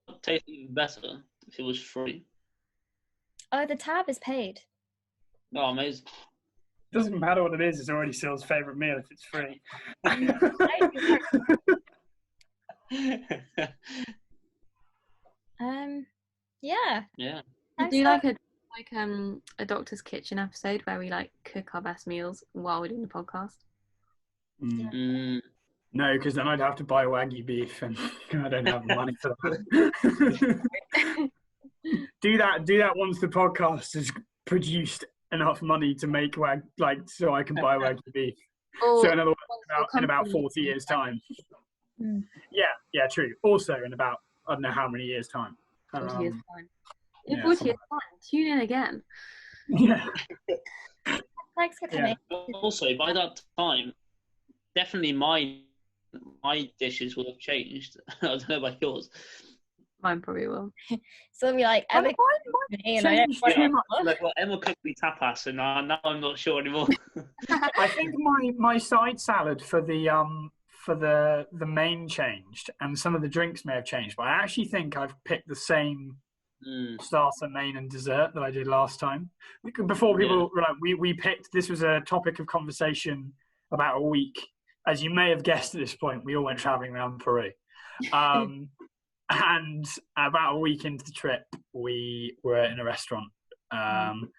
what tastes even better if it was free? Oh, the tab is paid. Oh, amazing. Doesn't matter what it is, it's already Syl's favourite meal if it's free. Yeah. Yeah. We do like a Doctor's Kitchen episode where we like cook our best meals while we're doing the podcast. No, because then I'd have to buy Wagyu beef, and I don't have the money for that. Do that once the podcast has produced enough money to make so I can buy Wagyu beef. So in other words, in about 40 years' time. Yeah, true. Also in about, I don't know how many years' time. 40 years' time. In 40 years' time, tune in again. Yeah. Thanks for coming. Also, by that time, definitely my dishes will have changed. I don't know about yours. Mine probably will. So it'll be like, Emma Emma cooked me tapas, and now I'm not sure anymore. I think my side salad for the main changed, and some of the drinks may have changed, but I actually think I've picked the same starter, main, and dessert that I did last time. Before people were like, we picked, this was a topic of conversation about a week. As you may have guessed at this point, we all went traveling around Peru. And about a week into the trip, we were in a restaurant. I'm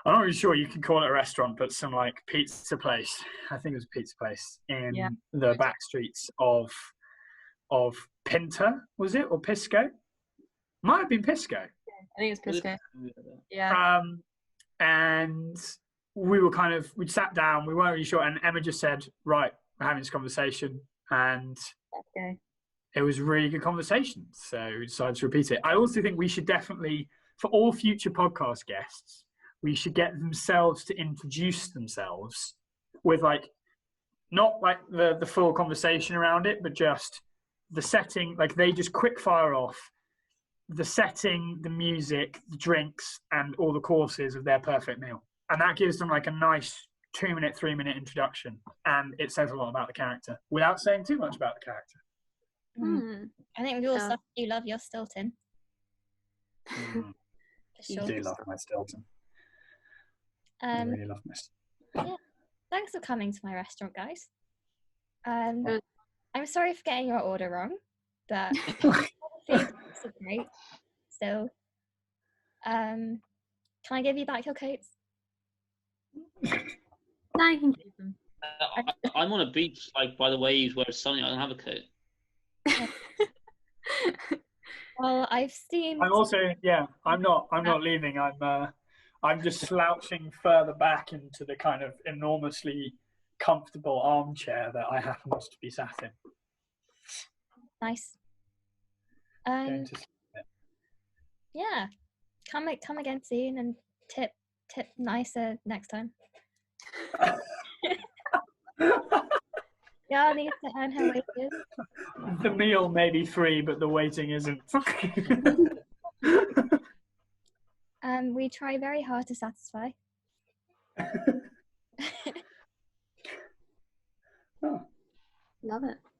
not really sure you can call it a restaurant, but some like pizza place. I think it was a pizza place in the back streets of Pinta, was it? Or Pisco? Might have been Pisco. I think it's Pisco. Yeah. And we sat down, we weren't really sure, and Emma just said, right, we're having this conversation, and it was a really good conversation, so we decided to repeat it. I also think we should definitely, for all future podcast guests, we should get themselves to introduce themselves with not the full conversation around it, but just the setting, they just quick fire off the setting, the music, the drinks, and all the courses of their perfect meal. And that gives them a nice 2-minute, 3-minute introduction, and it says a lot about the character without saying too much about the character. I think we all you love your Stilton. For sure. I do love my Stilton. I really love my Stilton. Yeah. Thanks for coming to my restaurant, guys. I'm sorry for getting your order wrong, but it's great. So, can I give you back your coats? No, you can keep them. I'm on a beach, by the waves, where it's sunny. I don't have a coat. Well, I've seen. I'm also, I'm not leaving. I'm just slouching further back into the kind of enormously comfortable armchair that I happen to be sat in. Nice. Yeah, come again soon and tip nicer next time. Y'all need to earn her wages. The meal may be free, but the waiting isn't. We try very hard to satisfy. Love it.